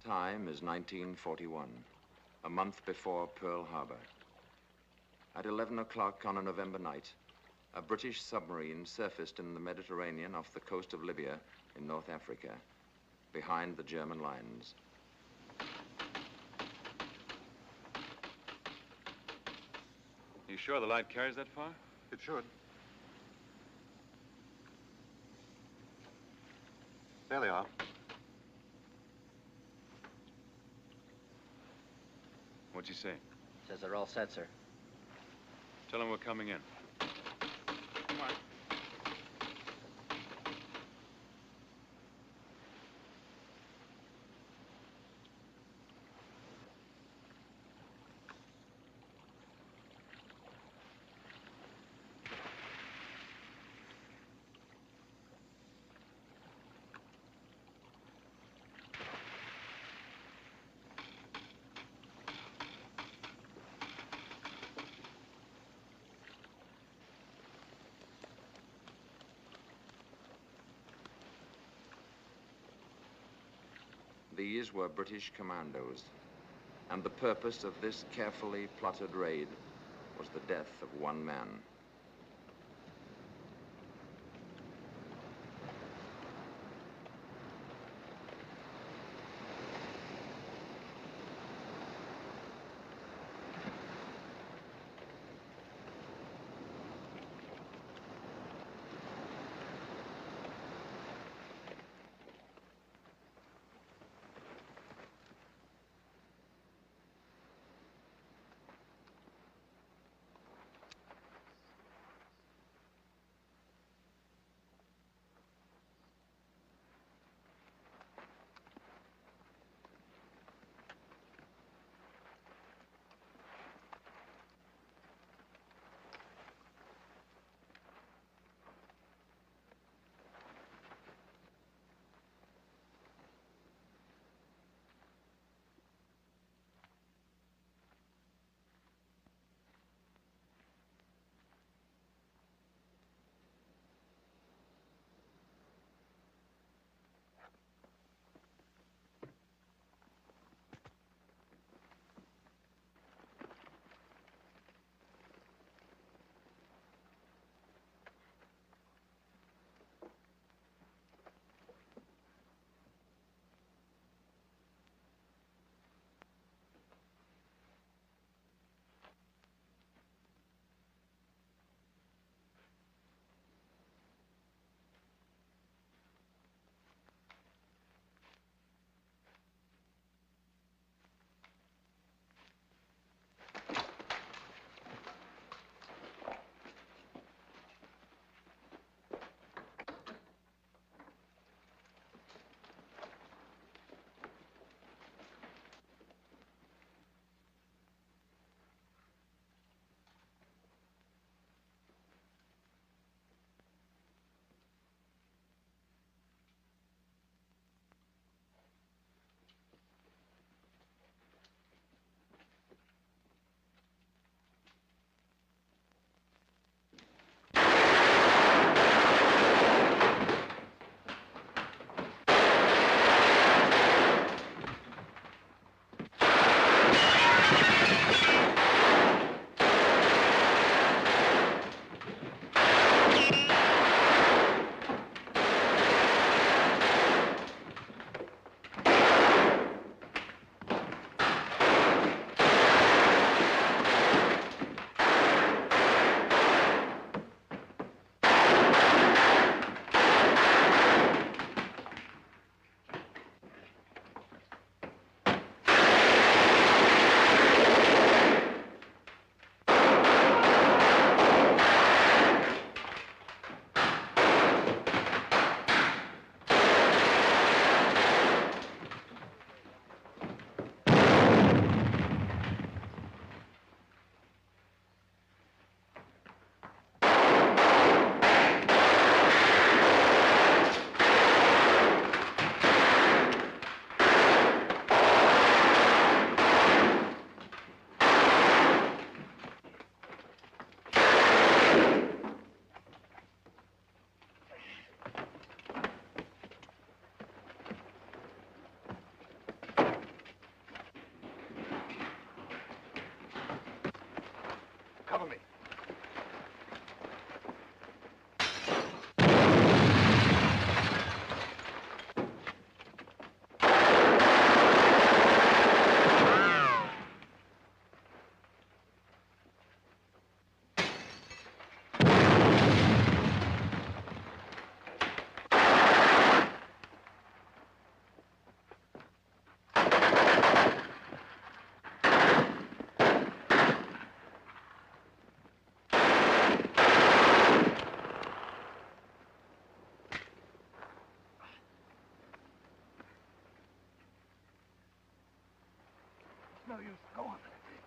time is 1941, a month before Pearl Harbor. At 11 o'clock on a November night, a British submarine surfaced in the Mediterranean off the coast of Libya in North Africa, behind the German lines. You sure the light carries that far? It should. There they are. What'd you say? Says they're all set, sir. Tell them we're coming in. Come on. These were British commandos, and the purpose of this carefully plotted raid was the death of one man. use. Go on.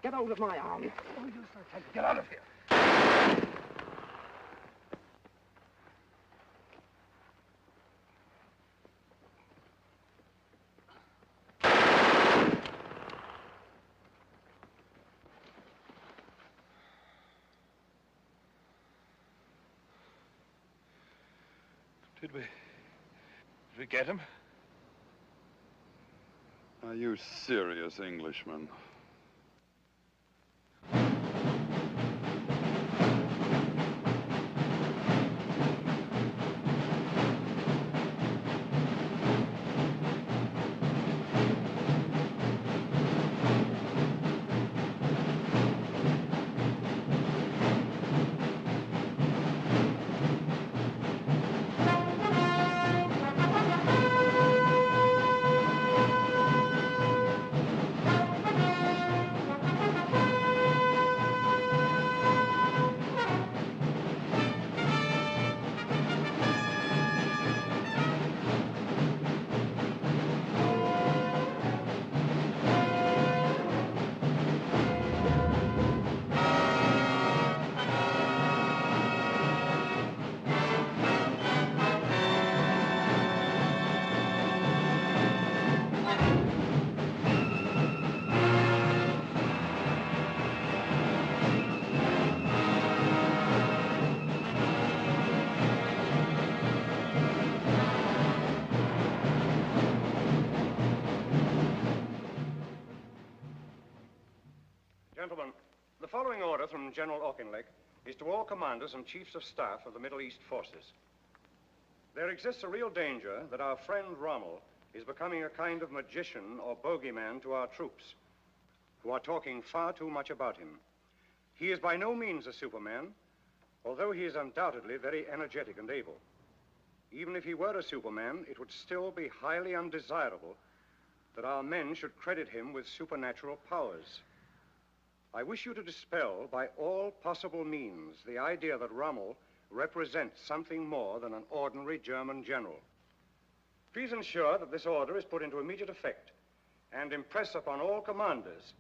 Get out of my arms. No use, I tell you. Get out of here. Did we get him? Are you serious, Englishman? Gentlemen, the following order from General Auchinleck is to all commanders and chiefs of staff of the Middle East forces. There exists a real danger that our friend Rommel is becoming a kind of magician or bogeyman to our troops, who are talking far too much about him. He is by no means a Superman, although he is undoubtedly very energetic and able. Even if he were a Superman, it would still be highly undesirable that our men should credit him with supernatural powers. I wish you to dispel by all possible means the idea that Rommel represents something more than an ordinary German general. Please ensure that this order is put into immediate effect and impress upon all commanders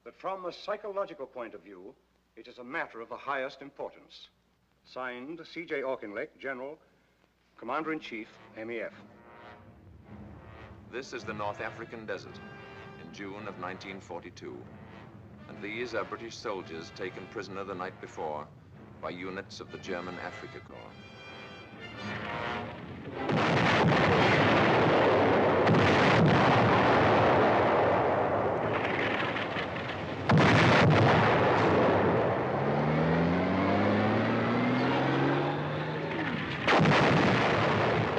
that from a psychological point of view, it is a matter of the highest importance. Signed, C.J. Auchinleck, General, Commander-in-Chief, MEF. This is the North African desert in June of 1942. And these are British soldiers taken prisoner the night before by units of the German Afrika Korps.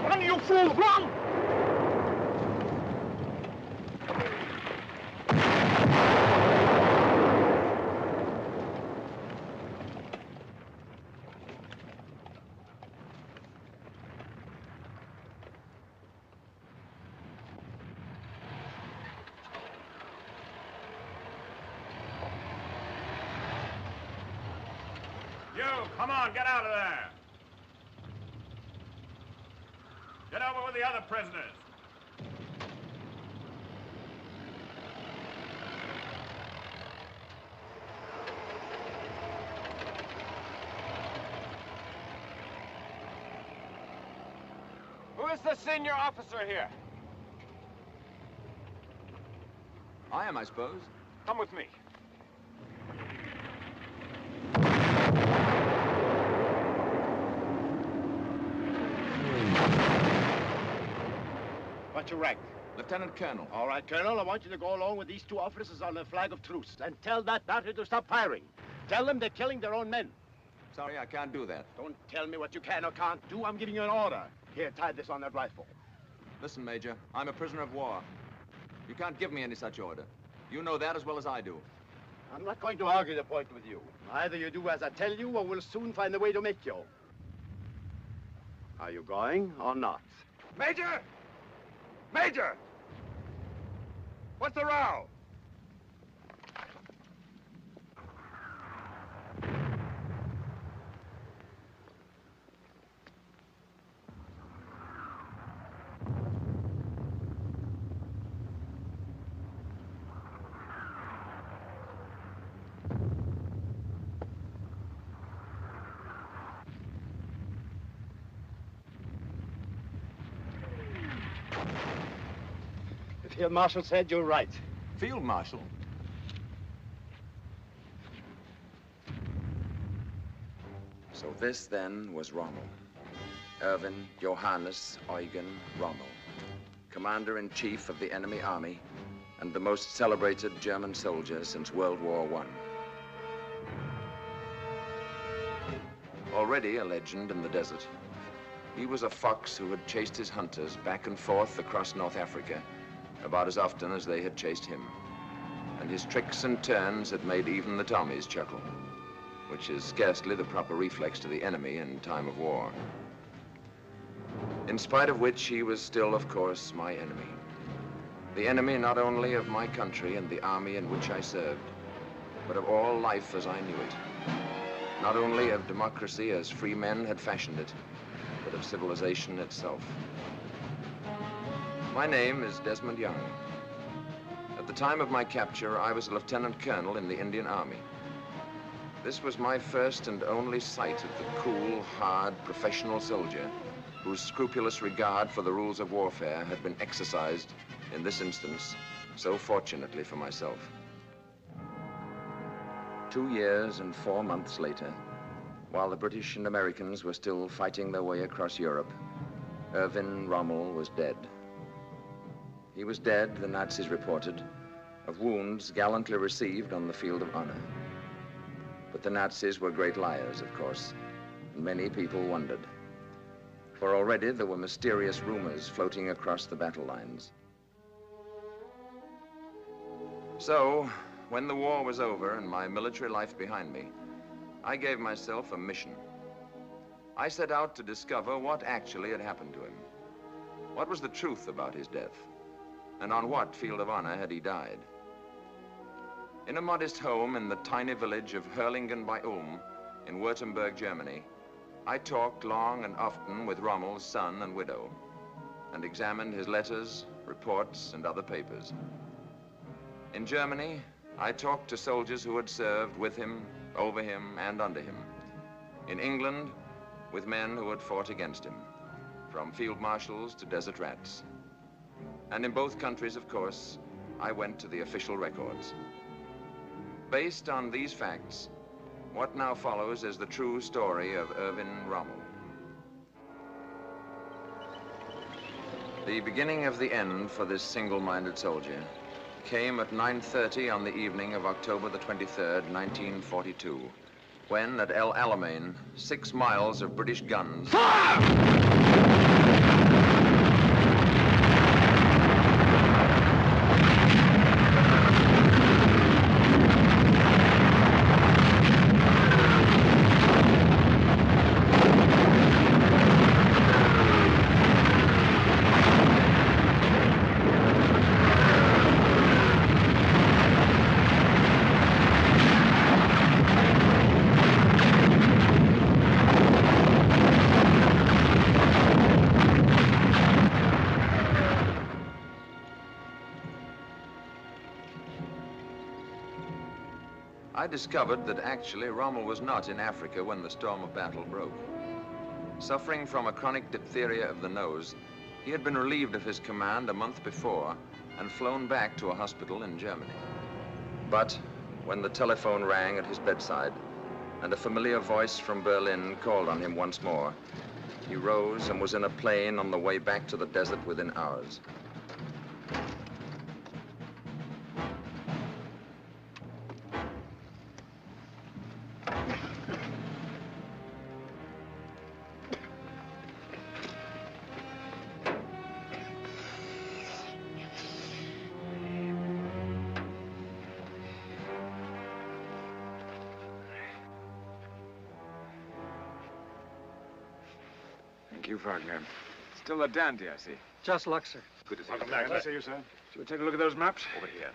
Run, you fool! Run! You, come on, get out of there. Get over with the other prisoners. Who is the senior officer here? I am, I suppose. Come with me. What's your rank? Lieutenant Colonel. All right, Colonel, I want you to go along with these two officers on a flag of truce and tell that battery to stop firing. Tell them they're killing their own men. Sorry, I can't do that. Don't tell me what you can or can't do. I'm giving you an order. Here, tie this on that rifle. Listen, Major, I'm a prisoner of war. You can't give me any such order. You know that as well as I do. I'm not going to argue the point with you. Either you do as I tell you, or we'll soon find a way to make you. Are you going or not? Major! Major! What's the row? Field Marshal said you're right. Field Marshal? So this, then, was Rommel. Erwin Johannes Eugen Rommel, Commander-in-Chief of the enemy army and the most celebrated German soldier since World War I. Already a legend in the desert, he was a fox who had chased his hunters back and forth across North Africa about as often as they had chased him. And his tricks and turns had made even the Tommies chuckle, which is scarcely the proper reflex to the enemy in time of war. In spite of which, he was still, of course, my enemy. The enemy not only of my country and the army in which I served, but of all life as I knew it. Not only of democracy as free men had fashioned it, but of civilization itself. My name is Desmond Young. At the time of my capture, I was a lieutenant colonel in the Indian Army. This was my first and only sight of the cool, hard, professional soldier whose scrupulous regard for the rules of warfare had been exercised, in this instance, so fortunately for myself. 2 years and 4 months later, while the British and Americans were still fighting their way across Europe, Erwin Rommel was dead. He was dead, the Nazis reported, of wounds gallantly received on the field of honor. But the Nazis were great liars, of course, and many people wondered. For already there were mysterious rumors floating across the battle lines. So, when the war was over and my military life behind me, I gave myself a mission. I set out to discover what actually had happened to him. What was the truth about his death? And on what field of honor had he died? In a modest home in the tiny village of Hurlingen bei Ulm in Württemberg, Germany, I talked long and often with Rommel's son and widow and examined his letters, reports, and other papers. In Germany, I talked to soldiers who had served with him, over him, and under him. In England, with men who had fought against him, from field marshals to desert rats. And in both countries, of course, I went to the official records. Based on these facts, what now follows is the true story of Erwin Rommel. The beginning of the end for this single-minded soldier came at 9:30 on the evening of October the 23rd, 1942, when at El Alamein, 6 miles of British guns... Fire! I discovered that actually Rommel was not in Africa when the storm of battle broke. Suffering from a chronic diphtheria of the nose, he had been relieved of his command a month before and flown back to a hospital in Germany. But when the telephone rang at his bedside and a familiar voice from Berlin called on him once more, he rose and was in a plane on the way back to the desert within hours. Thank you, Wagner. Still a dandy, I see. Just luck, sir. Good to see Welcome you. back. Good to see you, sir. Shall we take a look at those maps? Over here.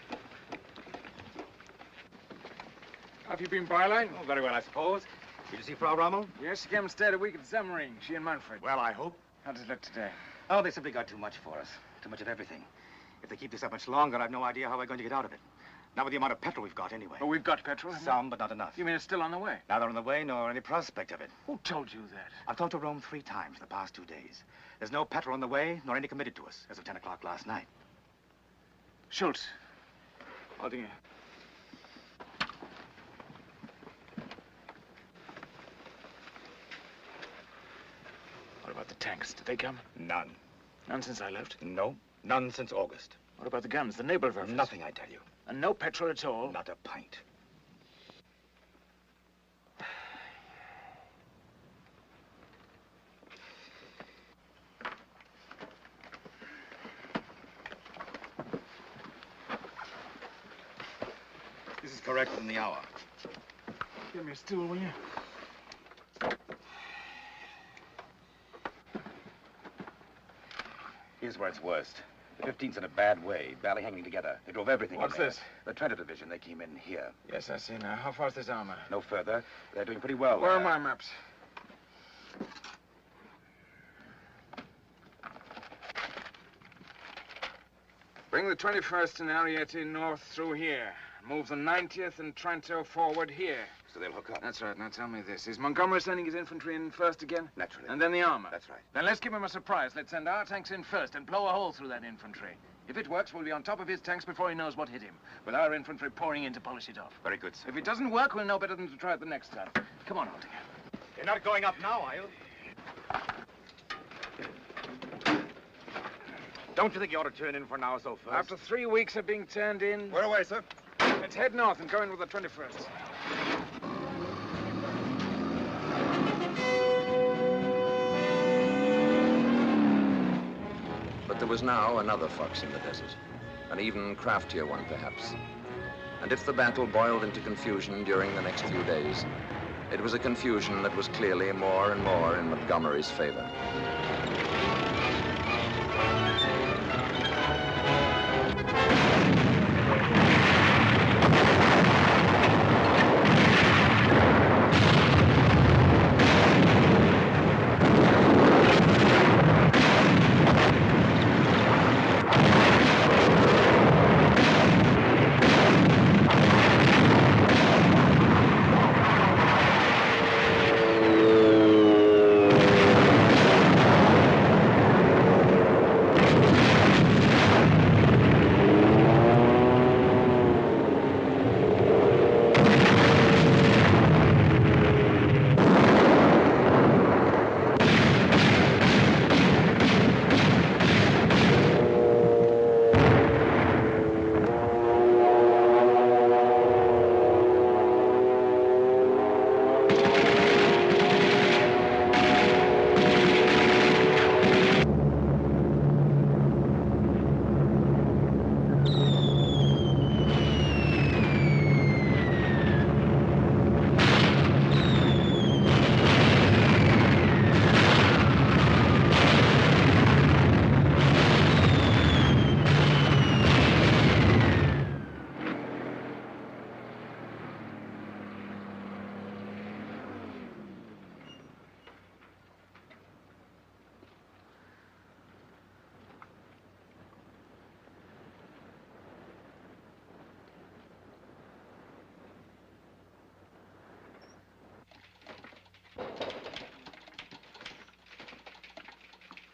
Have you been byline? Oh, very well, I suppose. Did you see Frau Rommel? Yes, she came and stayed a week at Semmering, she and Manfred. Well, I hope. How does it look today? Oh, they simply got too much for us. Too much of everything. If they keep this up much longer, I've no idea how we're going to get out of it. Not with the amount of petrol we've got, anyway. Oh, we've got petrol, haven't we? Some, but not enough. You mean it's still on the way? Neither on the way nor any prospect of it. Who told you that? I've talked to Rome 3 times in the past 2 days. There's no petrol on the way, nor any committed to us, as of 10 o'clock last night. Schultz. Aldinger. What about the tanks? Did they come? None. None since I left? No, none since August. What about the guns, the Nebelwerfers? Nothing, I tell you. And no petrol at all? Not a pint. This is correct in the hour. Give me a stool, will you? Here's where it's worst. The 15th's in a bad way, barely hanging together. They drove everything What's in there. this? The Trent Division, they came in here. Yes, I see now. How far's this armor? No further. They're doing pretty well. Where are my maps? Bring the 21st and Ariete north through here. Move the 90th and Trento forward here. So they'll hook up. That's right. Now tell me this. Is Montgomery sending his infantry in first again? Naturally. And then the armor? That's right. Then let's give him a surprise. Let's send our tanks in first and blow a hole through that infantry. If it works, we'll be on top of his tanks before he knows what hit him, with our infantry pouring in to polish it off. Very good, sir. If it doesn't work, we'll know better than to try it the next time. Come on, Aldinger. You're not going up now, are you? Don't you think you ought to turn in for an hour so first? After 3 weeks of being turned in, Where away, sir? let's head north and go in with the 21st. But there was now another fox in the desert, an even craftier one, perhaps. And if the battle boiled into confusion during the next few days, it was a confusion that was clearly more and more in Montgomery's favor.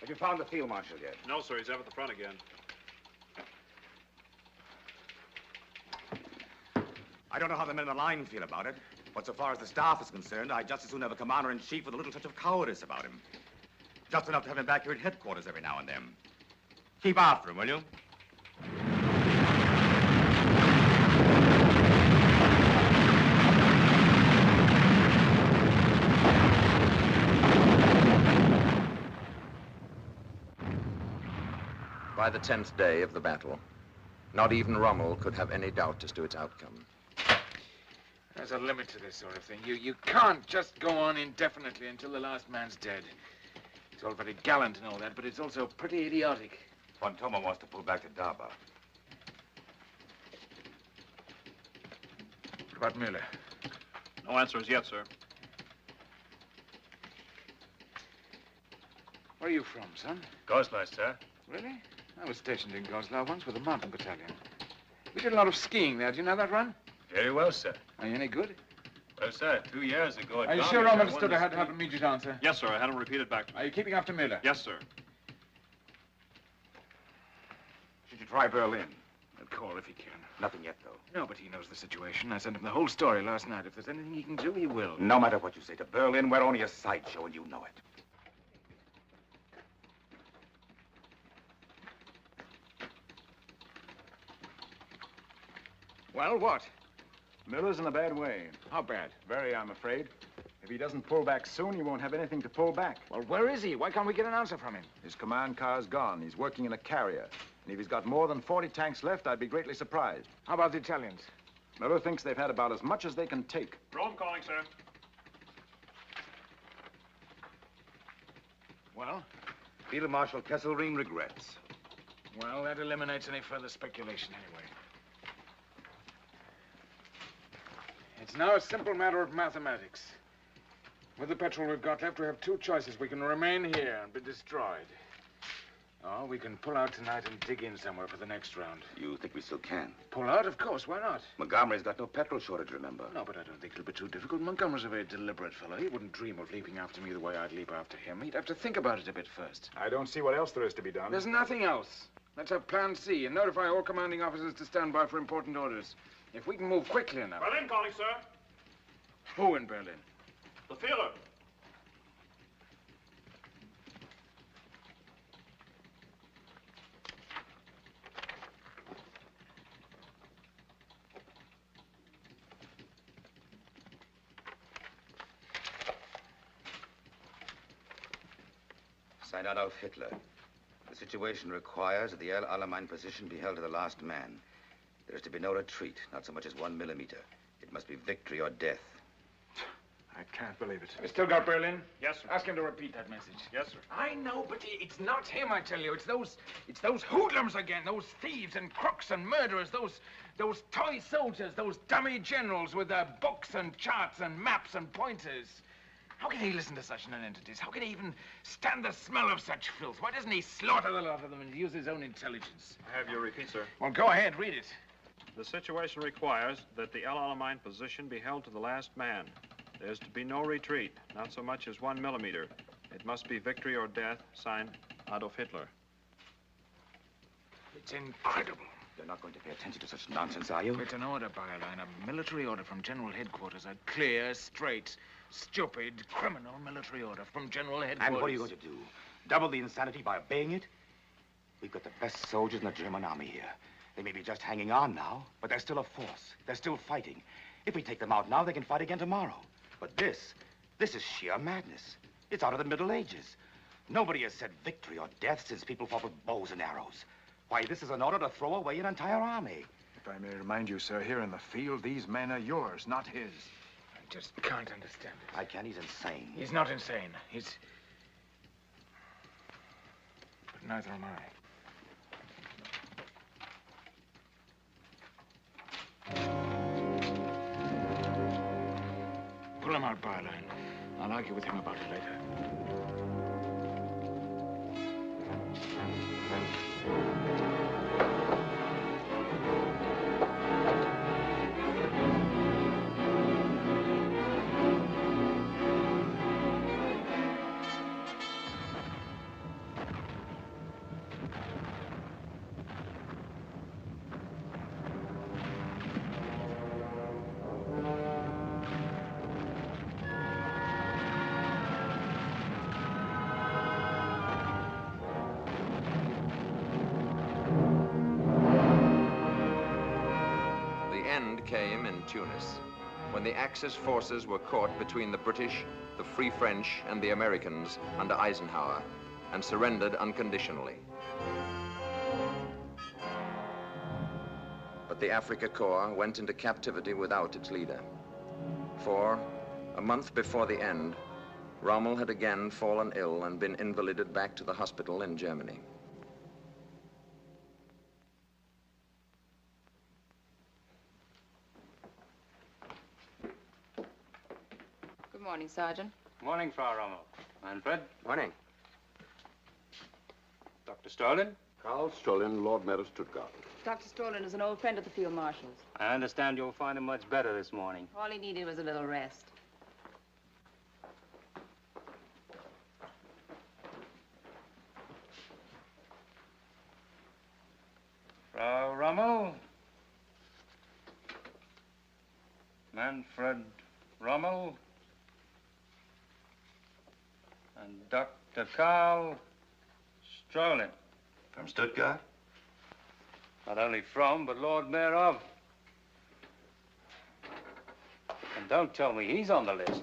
Have you found the field marshal yet? No, sir. He's up at the front again. I don't know how the men in the line feel about it, but so far as the staff is concerned, I'd just as soon have a commander-in-chief with a little touch of cowardice about him. Just enough to have him back here at headquarters every now and then. Keep after him, will you? By the 10th day of the battle, not even Rommel could have any doubt as to its outcome. There's a limit to this sort of thing. You can't just go on indefinitely until the last man's dead. It's all very gallant and all that, but it's also pretty idiotic. Fontoma wants to pull back to Daba. What about Miller? No answers yet, sir. Where are you from, son? Goslar, sir. Really? I was stationed in Goslar once with a mountain battalion. We did a lot of skiing there. Do you know that run? Very well, sir. Are you any good? Well, sir, 2 years ago at Are you Rommel, sure Rommel I won understood the I had to have ski- an immediate answer? Yes, sir. I had him repeated back to me. Are you keeping after Miller? Yes, sir. Should you try Berlin? Well, call if he can. Nothing yet, though. No, but he knows the situation. I sent him the whole story last night. If there's anything he can do, he will. No matter what you say to Berlin, we're only a sideshow, and you know it. Well, what? Miller's in a bad way. How bad? Very, I'm afraid. If he doesn't pull back soon, he won't have anything to pull back. Well, where is he? Why can't we get an answer from him? His command car's gone. He's working in a carrier. And if he's got more than 40 tanks left, I'd be greatly surprised. How about the Italians? Miller thinks they've had about as much as they can take. Rome calling, sir. Well? Field Marshal Kesselring regrets. Well, that eliminates any further speculation anyway. It's now a simple matter of mathematics. With the petrol we've got left, we have two choices. We can remain here and be destroyed. Or we can pull out tonight and dig in somewhere for the next round. You think we still can? Pull out? Of course. Why not? Montgomery's got no petrol shortage, remember? No, but I don't think it'll be too difficult. Montgomery's a very deliberate fellow. He wouldn't dream of leaping after me the way I'd leap after him. He'd have to think about it a bit first. I don't see what else there is to be done. There's nothing else. Let's have plan C and notify all commanding officers to stand by for important orders. If we can move quickly enough... Berlin calling, sir. Who in Berlin? The Führer. Signed Adolf Hitler. The situation requires that the El Alamein position be held to the last man. There is to be no retreat, not so much as 1 millimeter. It must be victory or death. I can't believe it. We still got Berlin? Yes, sir. Ask him to repeat that message. Yes, sir. I know, but it's not him, I tell you. It's those hoodlums again, those thieves and crooks and murderers, those toy soldiers, those dummy generals with their books and charts and maps and pointers. How can he listen to such nonentities? How can he even stand the smell of such filth? Why doesn't he slaughter the lot of them and use his own intelligence? I have your repeat, sir. Well, go ahead, read it. The situation requires that the El Alamein position be held to the last man. There's to be no retreat, not so much as 1 millimeter. It must be victory or death, signed Adolf Hitler. It's incredible. You're not going to pay attention to such nonsense, are you? It's an order, Byline, a military order from General Headquarters. A clear, straight, stupid, criminal military order from General Headquarters. And what are you going to do? Double the insanity by obeying it? We've got the best soldiers in the German army here. They may be just hanging on now, but they're still a force. They're still fighting. If we take them out now, they can fight again tomorrow. But this is sheer madness. It's out of the Middle Ages. Nobody has said victory or death since people fought with bows and arrows. Why, this is an order to throw away an entire army. If I may remind you, sir, here in the field, these men are yours, not his. I just can't understand it. I can. He's insane. He's not insane. He's... But neither am I. Pull him out, Byline. I'll argue with him about it later. Came in Tunis, when the Axis forces were caught between the British, the Free French, and the Americans under Eisenhower, and surrendered unconditionally. But the Africa Corps went into captivity without its leader. For, a month before the end, Rommel had again fallen ill and been invalided back to the hospital in Germany. Good morning, Sergeant. Morning, Frau Rommel. Manfred. Morning. Dr. Strollin. Karl Strollin, Lord Mayor of Stuttgart. Dr. Strollin is an old friend of the Field Marshal's. I understand you'll find him much better this morning. All he needed was a little rest. Frau Rommel? Manfred Rommel? And Dr. Karl Strolin. From Stuttgart? Not only from, but Lord Mayor of. And don't tell me he's on the list.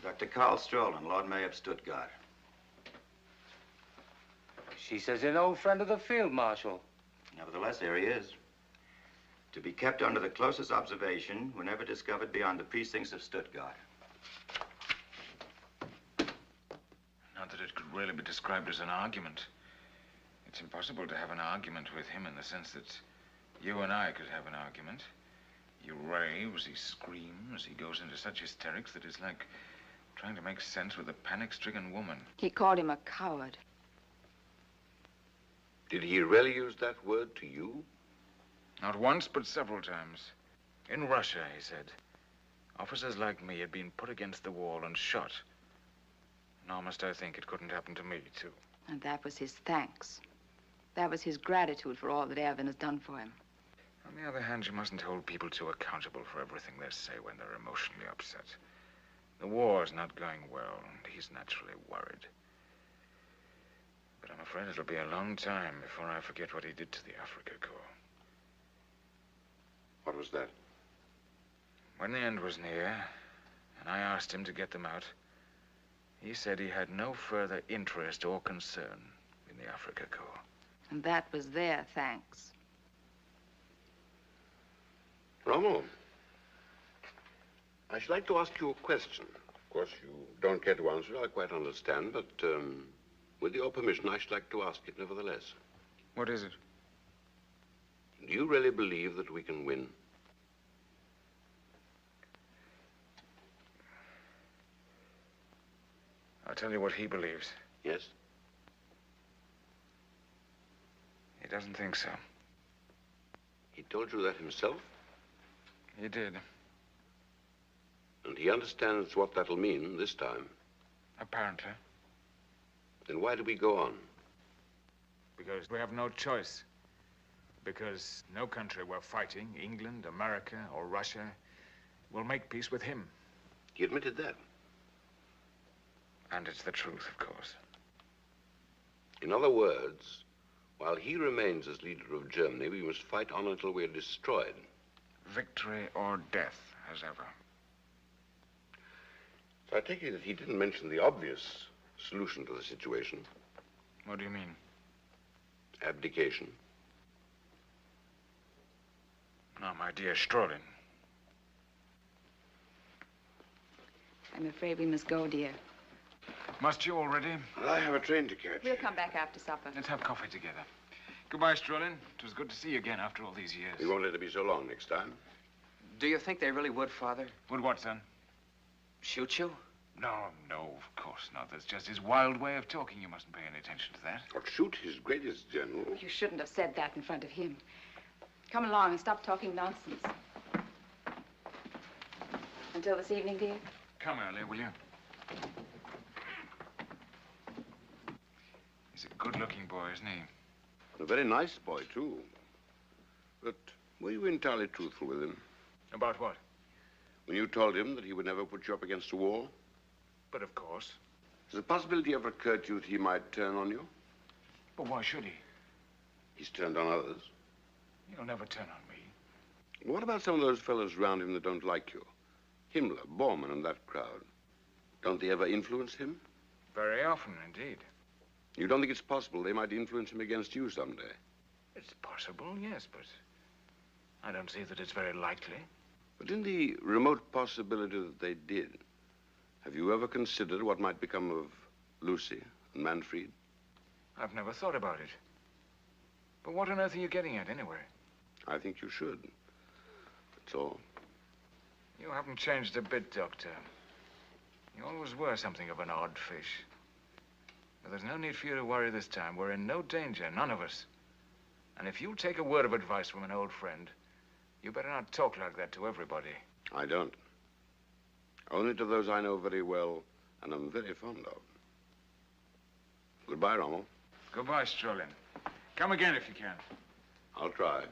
Dr. Karl Strolin, Lord Mayor of Stuttgart. She says he's an old friend of the Field Marshal. Nevertheless, there he is. To be kept under the closest observation whenever discovered beyond the precincts of Stuttgart. Not that it could really be described as an argument. It's impossible to have an argument with him in the sense that you and I could have an argument. He raves, he screams, he goes into such hysterics that it's like trying to make sense with a panic-stricken woman. He called him a coward. Did he really use that word to you? Not once, but several times. In Russia, he said, officers like me had been put against the wall and shot. Nor must I think it couldn't happen to me, too. And that was his thanks. That was his gratitude for all that Erwin has done for him. On the other hand, you mustn't hold people too accountable for everything they say when they're emotionally upset. The war's not going well, and he's naturally worried. But I'm afraid it'll be a long time before I forget what he did to the Africa Corps. What was that? When the end was near, and I asked him to get them out, he said he had no further interest or concern in the Africa Corps. And that was their thanks. Rommel, I should like to ask you a question. Of course, you don't care to answer it, I quite understand, but with your permission, I should like to ask it nevertheless. What is it? Do you really believe that we can win? I'll tell you what he believes. Yes? He doesn't think so. He told you that himself? He did. And he understands what that'll mean this time. Apparently. Then why do we go on? Because we have no choice. Because no country we're fighting, England, America, or Russia, will make peace with him. He admitted that. And it's the truth, of course. In other words, while he remains as leader of Germany, we must fight on until we're destroyed. Victory or death, as ever. So I take it that he didn't mention the obvious solution to the situation. What do you mean? Abdication. No, my dear Strolin. I'm afraid we must go, dear. Must you already? I have a train to catch. We'll come back after supper. Let's have coffee together. Goodbye, Strolin. It was good to see you again after all these years. We won't let it be so long next time. Do you think they really would, Father? Would what, son? Shoot you? No, of course not. That's just his wild way of talking. You mustn't pay any attention to that. Or shoot his greatest general. You shouldn't have said that in front of him. Come along and stop talking nonsense. Until this evening, dear? Come earlier, will you? He's a good-looking boy, isn't he? A very nice boy, too. But were you entirely truthful with him? About what? When you told him that he would never put you up against a wall? But of course. Has the possibility ever occurred to you that he might turn on you? But why should he? He's turned on others. He'll never turn on me. What about some of those fellows around him that don't like you? Himmler, Bormann, and that crowd. Don't they ever influence him? Very often, indeed. You don't think it's possible they might influence him against you someday? It's possible, yes, but I don't see that it's very likely. But in the remote possibility that they did, have you ever considered what might become of Lucy and Manfred? I've never thought about it. But what on earth are you getting at, anyway? I think you should. That's all. You haven't changed a bit, Doctor. You always were something of an odd fish. But there's no need for you to worry this time. We're in no danger, none of us. And if you'll take a word of advice from an old friend, you better not talk like that to everybody. I don't. Only to those I know very well and am very fond of. Goodbye, Rommel. Goodbye, Strolin. Come again if you can. I'll try.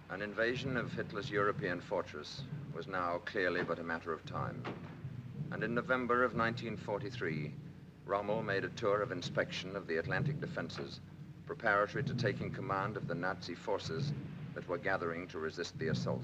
An invasion of Hitler's European fortress was now clearly but a matter of time. And in November of 1943, Rommel made a tour of inspection of the Atlantic defenses, preparatory to taking command of the Nazi forces that were gathering to resist the assault.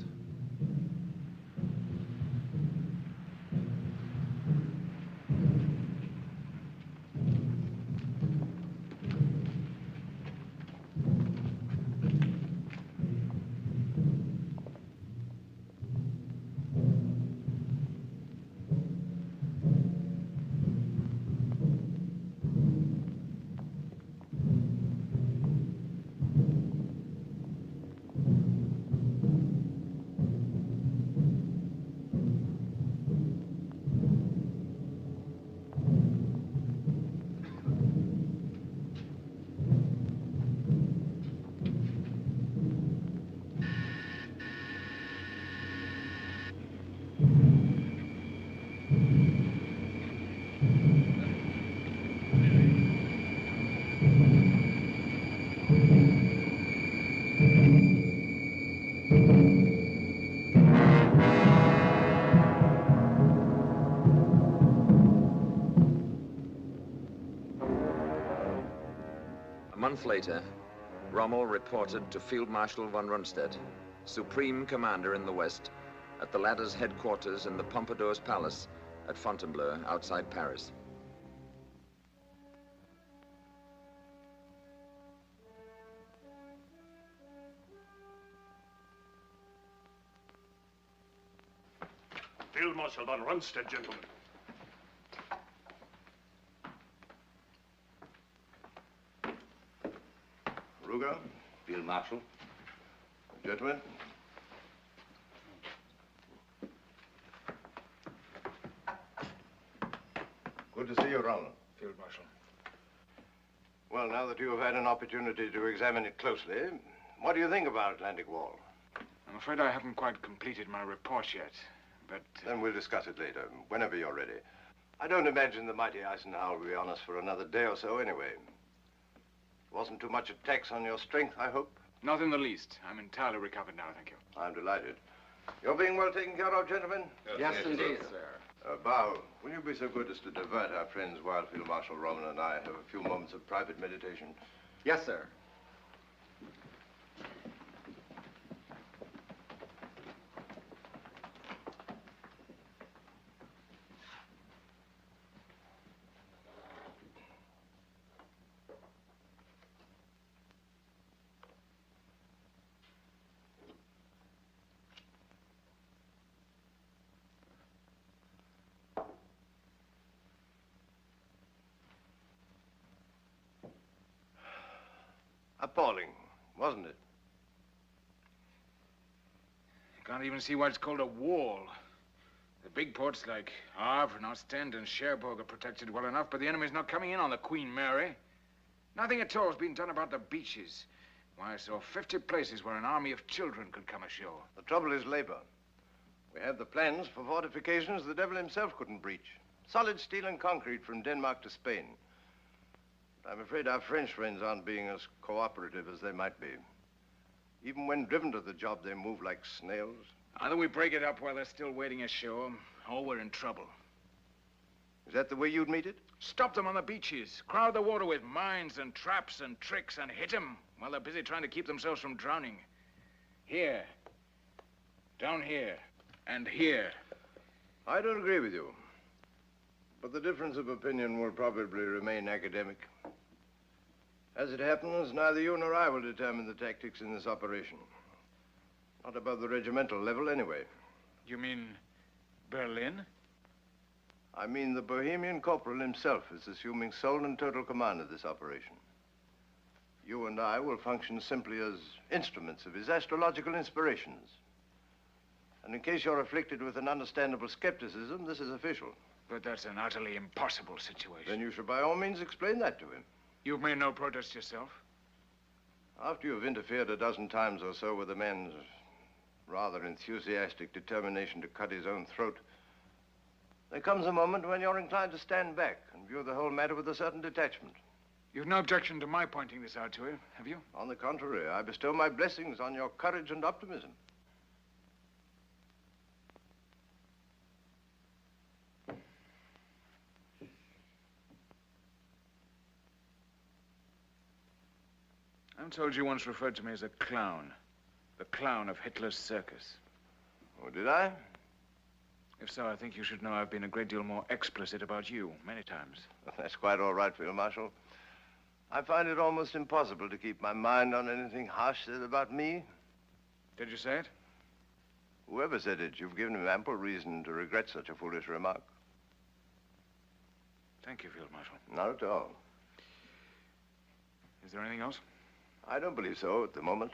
A month later, Rommel reported to Field Marshal von Rundstedt, supreme commander in the West, at the latter's headquarters in the Pompadour's Palace at Fontainebleau, outside Paris. Field Marshal von Rundstedt, gentlemen. Ruger, Field Marshal. Gentlemen. Good to see you, Rommel. Field Marshal. Well, now that you have had an opportunity to examine it closely, what do you think about Atlantic Wall? I'm afraid I haven't quite completed my report yet, but... Then we'll discuss it later, whenever you're ready. I don't imagine the mighty Eisenhower will be on us for another day or so anyway. Wasn't too much a tax on your strength, I hope? Not in the least. I'm entirely recovered now, thank you. I'm delighted. You're being well taken care of, gentlemen? Yes, indeed, sir. Bow, will you be so good as to divert our friends while Field Marshal Rommel and I have a few moments of private meditation? Yes, sir. Appalling, wasn't it? You can't even see why it's called a wall. The big ports like Havre and Ostend and Cherbourg are protected well enough, but the enemy's not coming in on the Queen Mary. Nothing at all has been done about the beaches. Why, I saw 50 places where an army of children could come ashore. The trouble is labor. We have the plans for fortifications the devil himself couldn't breach. Solid steel and concrete from Denmark to Spain. I'm afraid our French friends aren't being as cooperative as they might be. Even when driven to the job, they move like snails. Either we break it up while they're still waiting ashore, or we're in trouble. Is that the way you'd meet it? Stop them on the beaches. Crowd the water with mines and traps and tricks and hit them while they're busy trying to keep themselves from drowning. Here. Down here. And here. I don't agree with you. But the difference of opinion will probably remain academic. As it happens, neither you nor I will determine the tactics in this operation. Not above the regimental level, anyway. You mean Berlin? I mean the Bohemian corporal himself is assuming sole and total command of this operation. You and I will function simply as instruments of his astrological inspirations. And in case you're afflicted with an understandable skepticism, this is official. But that's an utterly impossible situation. Then you should by all means explain that to him. You've made no protest yourself? After you've interfered a dozen times or so with a man's rather enthusiastic determination to cut his own throat, there comes a moment when you're inclined to stand back and view the whole matter with a certain detachment. You've no objection to my pointing this out to him, have you? On the contrary, I bestow my blessings on your courage and optimism. I'm told you once referred to me as a clown. The clown of Hitler's circus. Oh, did I? If so, I think you should know I've been a great deal more explicit about you, many times. Well, that's quite all right, Field Marshal. I find it almost impossible to keep my mind on anything harsh said about me. Did you say it? Whoever said it, you've given him ample reason to regret such a foolish remark. Thank you, Field Marshal. Not at all. Is there anything else? I don't believe so at the moment.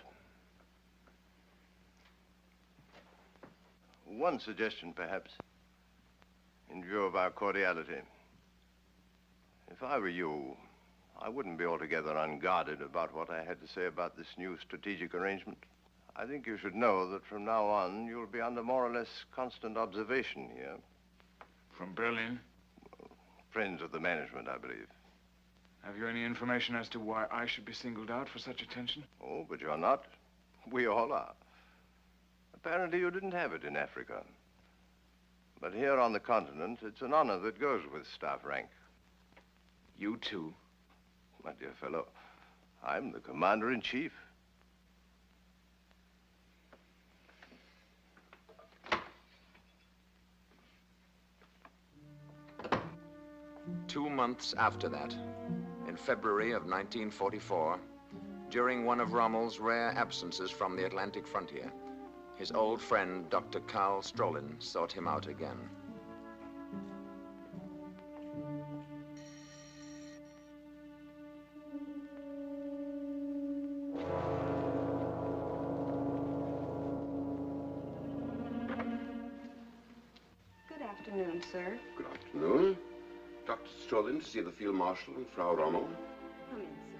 One suggestion, perhaps, in view of our cordiality. If I were you, I wouldn't be altogether unguarded about what I had to say about this new strategic arrangement. I think you should know that from now on, you'll be under more or less constant observation here. From Berlin? Well, friends of the management, I believe. Have you any information as to why I should be singled out for such attention? Oh, but you're not. We all are. Apparently you didn't have it in Africa. But here on the continent, it's an honor that goes with staff rank. You too? My dear fellow, I'm the commander-in-chief. Two months after that, in February of 1944, during one of Rommel's rare absences from the Atlantic frontier, his old friend, Dr. Karl Strolin, sought him out again. Good afternoon, sir. Good afternoon. Dr. Strolin to see the Field Marshal and Frau Rommel. Come in, sir.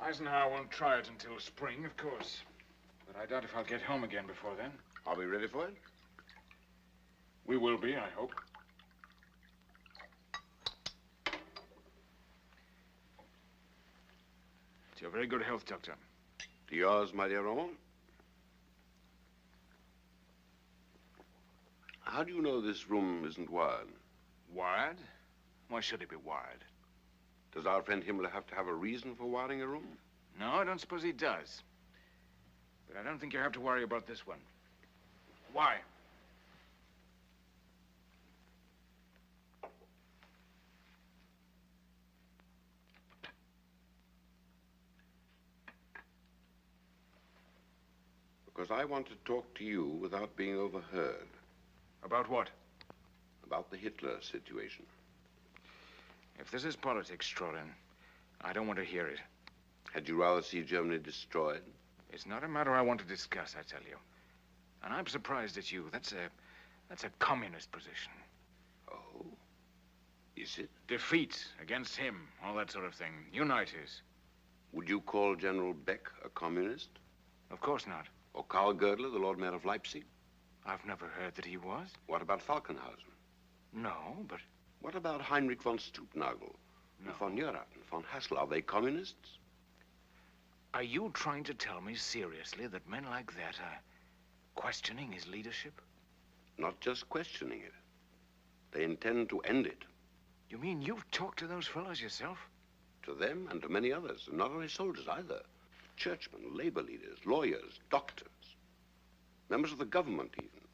Eisenhower won't try it until spring, of course. But I doubt if I'll get home again before then. Are we ready for it? We will be, I hope. your very good health, Doctor. To yours, my dear Rommel. How do you know this room isn't wired? Wired? Why should it be wired? Does our friend Himmler have to have a reason for wiring a room? No, I don't suppose he does. But I don't think you have to worry about this one. Why? Because I want to talk to you without being overheard. About what? About the Hitler situation. If this is politics, Strolin, I don't want to hear it. Had you rather see Germany destroyed? It's not a matter I want to discuss, I tell you. And I'm surprised at you. That's a communist position. Oh? Is it? Defeat against him, all that sort of thing. Unite us. Would you call General Beck a communist? Of course not. Or Karl Gödler, the Lord Mayor of Leipzig? I've never heard that he was. What about Falkenhausen? No, but... What about Heinrich von Stupnagel? No. And von Neurath and von Hassel? Are they communists? Are you trying to tell me seriously that men like that are questioning his leadership? Not just questioning it. They intend to end it. You mean you've talked to those fellows yourself? To them and to many others, and not only soldiers either. Churchmen, labor leaders, lawyers, doctors. Members of the government even.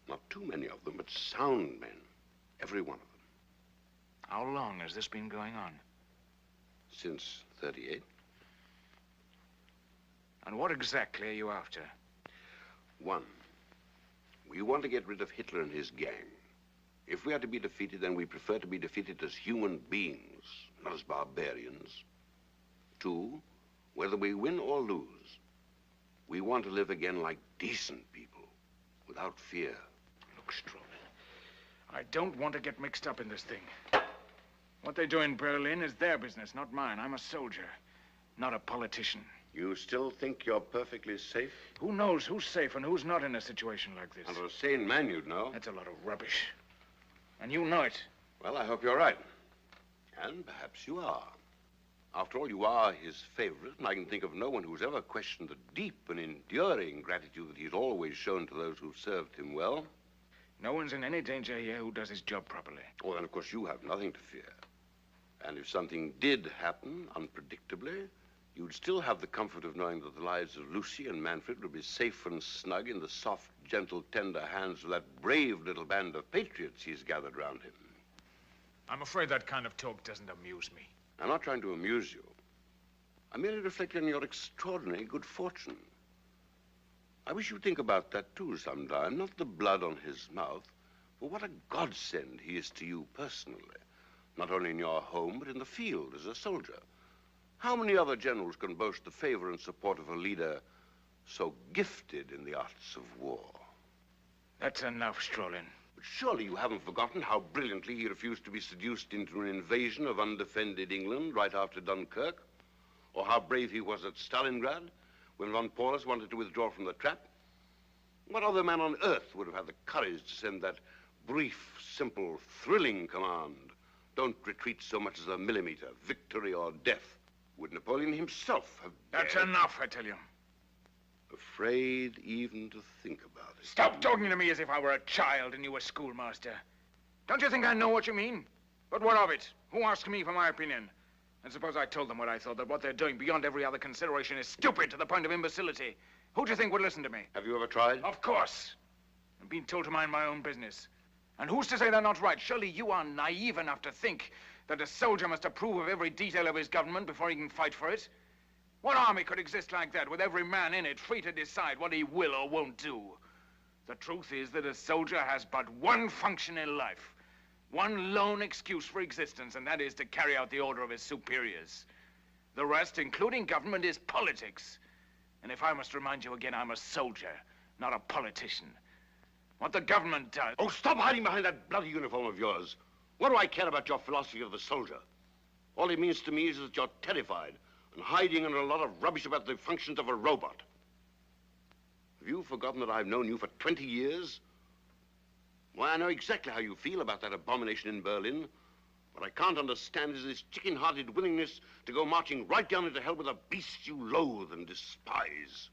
Not too many of them, but sound men. Every one of them. How long has this been going on? Since 38. And what exactly are you after? One, we want to get rid of Hitler and his gang. If we are to be defeated, then we prefer to be defeated as human beings, not as barbarians. Two, whether we win or lose, we want to live again like decent people, without fear. Look, Strowman, I don't want to get mixed up in this thing. What they do in Berlin is their business, not mine. I'm a soldier, not a politician. You still think you're perfectly safe? Who knows who's safe and who's not in a situation like this? Under a sane man, you'd know. That's a lot of rubbish. And you know it. Well, I hope you're right. And perhaps you are. After all, you are his favorite, and I can think of no one who's ever questioned the deep and enduring gratitude that he's always shown to those who've served him well. No one's in any danger here who does his job properly. Oh, then, of course, you have nothing to fear. And if something did happen unpredictably, you'd still have the comfort of knowing that the lives of Lucy and Manfred would be safe and snug in the soft, gentle, tender hands of that brave little band of patriots he's gathered round him. I'm afraid that kind of talk doesn't amuse me. I'm not trying to amuse you. I'm merely reflecting on your extraordinary good fortune. I wish you'd think about that, too, sometime. Not the blood on his mouth, but what a godsend he is to you personally. Not only in your home, but in the field as a soldier. How many other generals can boast the favor and support of a leader so gifted in the arts of war? That's enough, Strolin. But surely you haven't forgotten how brilliantly he refused to be seduced into an invasion of undefended England right after Dunkirk? Or how brave he was at Stalingrad when von Paulus wanted to withdraw from the trap? What other man on earth would have had the courage to send that brief, simple, thrilling command? Don't retreat so much as a millimeter, victory or death. Would Napoleon himself have dared? That's enough, I tell you. Afraid even to think about it. Stop talking to me as if I were a child and you were schoolmaster. Don't you think I know what you mean? But what of it? Who asked me for my opinion? And suppose I told them what I thought, that what they're doing beyond every other consideration is stupid to the point of imbecility. Who do you think would listen to me? Have you ever tried? Of course. I'm being told to mind my own business. And who's to say they're not right? Surely you are naive enough to think that a soldier must approve of every detail of his government before he can fight for it. What army could exist like that, with every man in it free to decide what he will or won't do? The truth is that a soldier has but one function in life, one lone excuse for existence, and that is to carry out the order of his superiors. The rest, including government, is politics. And if I must remind you again, I'm a soldier, not a politician. What the government does... Oh, stop hiding behind that bloody uniform of yours. What do I care about your philosophy of the soldier? All it means to me is that you're terrified and hiding under a lot of rubbish about the functions of a robot. Have you forgotten that I've known you for 20 years? Why, I know exactly how you feel about that abomination in Berlin. What I can't understand is this chicken-hearted willingness to go marching right down into hell with a beast you loathe and despise.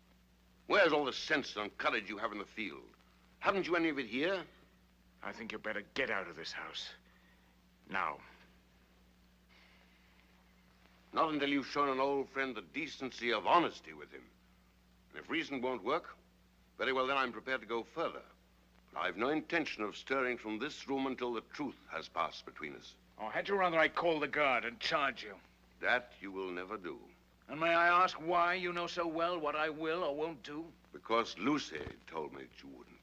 Where's all the sense and courage you have in the field? Haven't you any of it here? I think you better get out of this house. Now. Not until you've shown an old friend the decency of honesty with him. And if reason won't work, very well, then I'm prepared to go further. But I've no intention of stirring from this room until the truth has passed between us. Or had you rather I call the guard and charge you? That you will never do. And may I ask why you know so well what I will or won't do? Because Lucy told me that you wouldn't.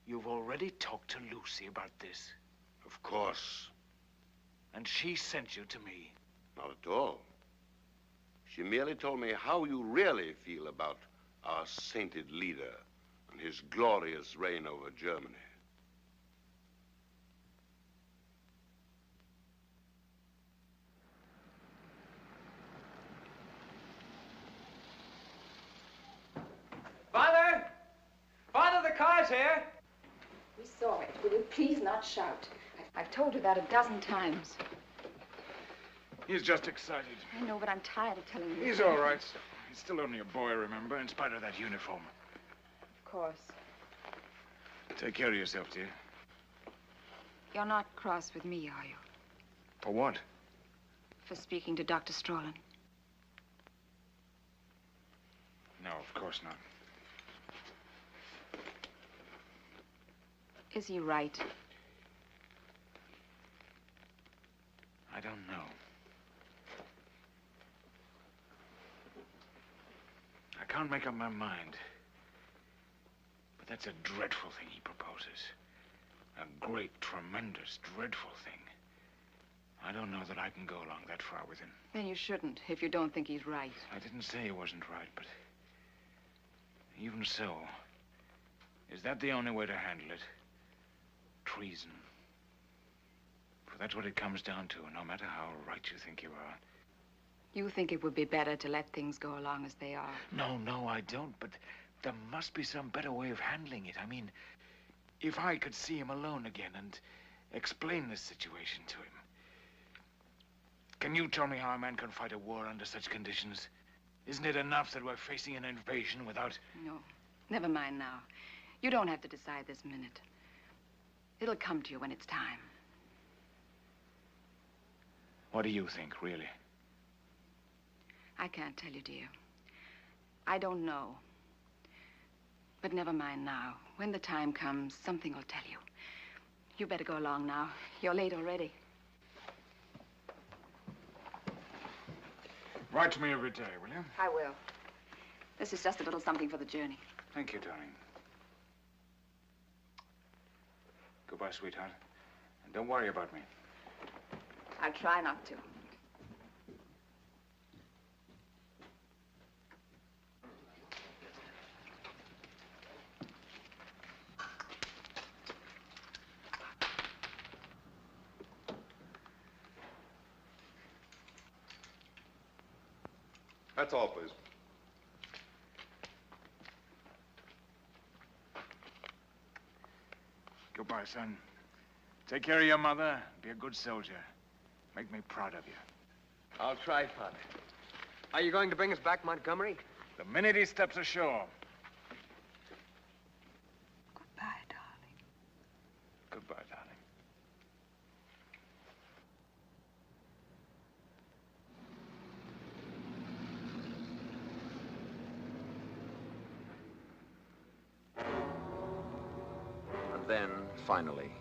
You've already talked to Lucy about this? Of course. And she sent you to me? Not at all. She merely told me how you really feel about our sainted leader and his glorious reign over Germany. Father! Father, the car's here! We saw it. Will you please not shout? I've told you that a dozen times. He's just excited. I know, but I'm tired of telling you. He's all right. He's still only a boy, remember, in spite of that uniform. Of course. Take care of yourself, dear. You're not cross with me, are you? For what? For speaking to Dr. Strolin. No, of course not. Is he right? I don't know. I can't make up my mind. But that's a dreadful thing he proposes. A great, tremendous, dreadful thing. I don't know that I can go along that far with him. Then you shouldn't, if you don't think he's right. I didn't say he wasn't right, but even so, is that the only way to handle it? Treason. For that's what it comes down to, no matter how right you think you are. You think it would be better to let things go along as they are? No, I don't, but there must be some better way of handling it. I mean, if I could see him alone again and explain this situation to him. Can you tell me how a man can fight a war under such conditions? Isn't it enough that we're facing an invasion without... No, never mind now. You don't have to decide this minute. It'll come to you when it's time. What do you think, really? I can't tell you, dear. I don't know. But never mind now. When the time comes, something will tell you. You better go along now. You're late already. Write to me every day, will you? I will. This is just a little something for the journey. Thank you, darling. Goodbye, sweetheart. And don't worry about me. I'll try not to. That's all, please. Goodbye, son. Take care of your mother. Be a good soldier. Make me proud of you. I'll try, Father. Are you going to bring us back Montgomery? The minute he steps ashore. Goodbye, darling. Goodbye, darling. And then, finally,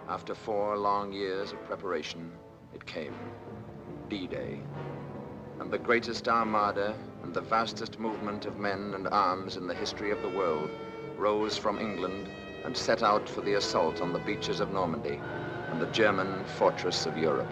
after 4 long years of preparation, it came. D-Day. And the greatest armada and the vastest movement of men and arms in the history of the world rose from England and set out for the assault on the beaches of Normandy and the German fortress of Europe.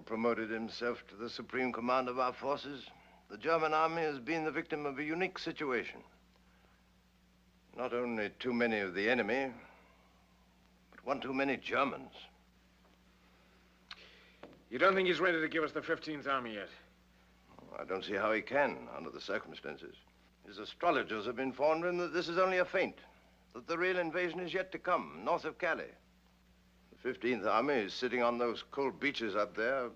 promoted himself to the supreme command of our forces, the German army has been the victim of a unique situation. Not only too many of the enemy, but one too many Germans. You don't think he's ready to give us the 15th Army yet? I don't see how he can, under the circumstances. His astrologers have informed him that this is only a feint, that the real invasion is yet to come, north of Calais. The 15th Army is sitting on those cold beaches up there,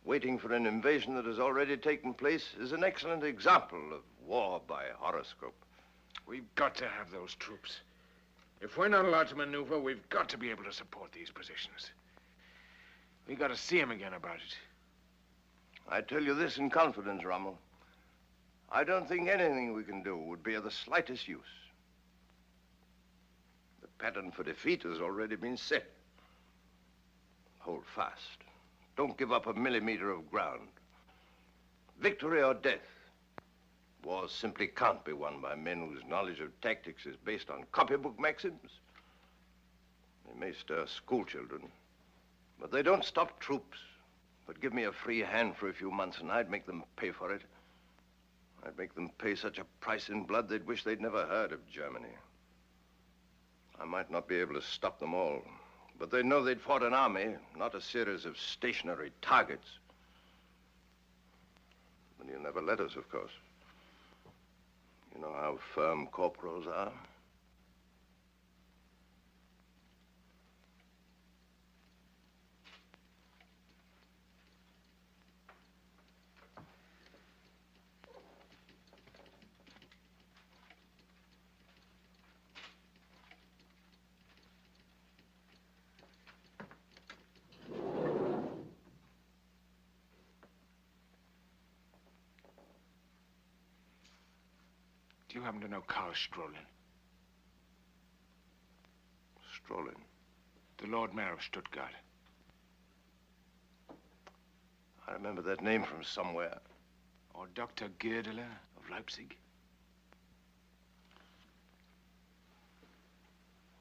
waiting for an invasion that has already taken place, is an excellent example of war by horoscope. We've got to have those troops. If we're not allowed to maneuver, we've got to be able to support these positions. We've got to see him again about it. I tell you this in confidence, Rommel. I don't think anything we can do would be of the slightest use. The pattern for defeat has already been set. Hold fast. Don't give up a millimeter of ground. Victory or death. Wars simply can't be won by men whose knowledge of tactics is based on copybook maxims. They may stir schoolchildren, but they don't stop troops. But give me a free hand for a few months and I'd make them pay for it. I'd make them pay such a price in blood they'd wish they'd never heard of Germany. I might not be able to stop them all, but they'd know they'd fought an army, not a series of stationary targets. But you'll never let us, of course. You know how firm corporals are. Do you happen to know Karl Strolin? Strolin? The Lord Mayor of Stuttgart. I remember that name from somewhere. Or Dr. Goerdeler of Leipzig.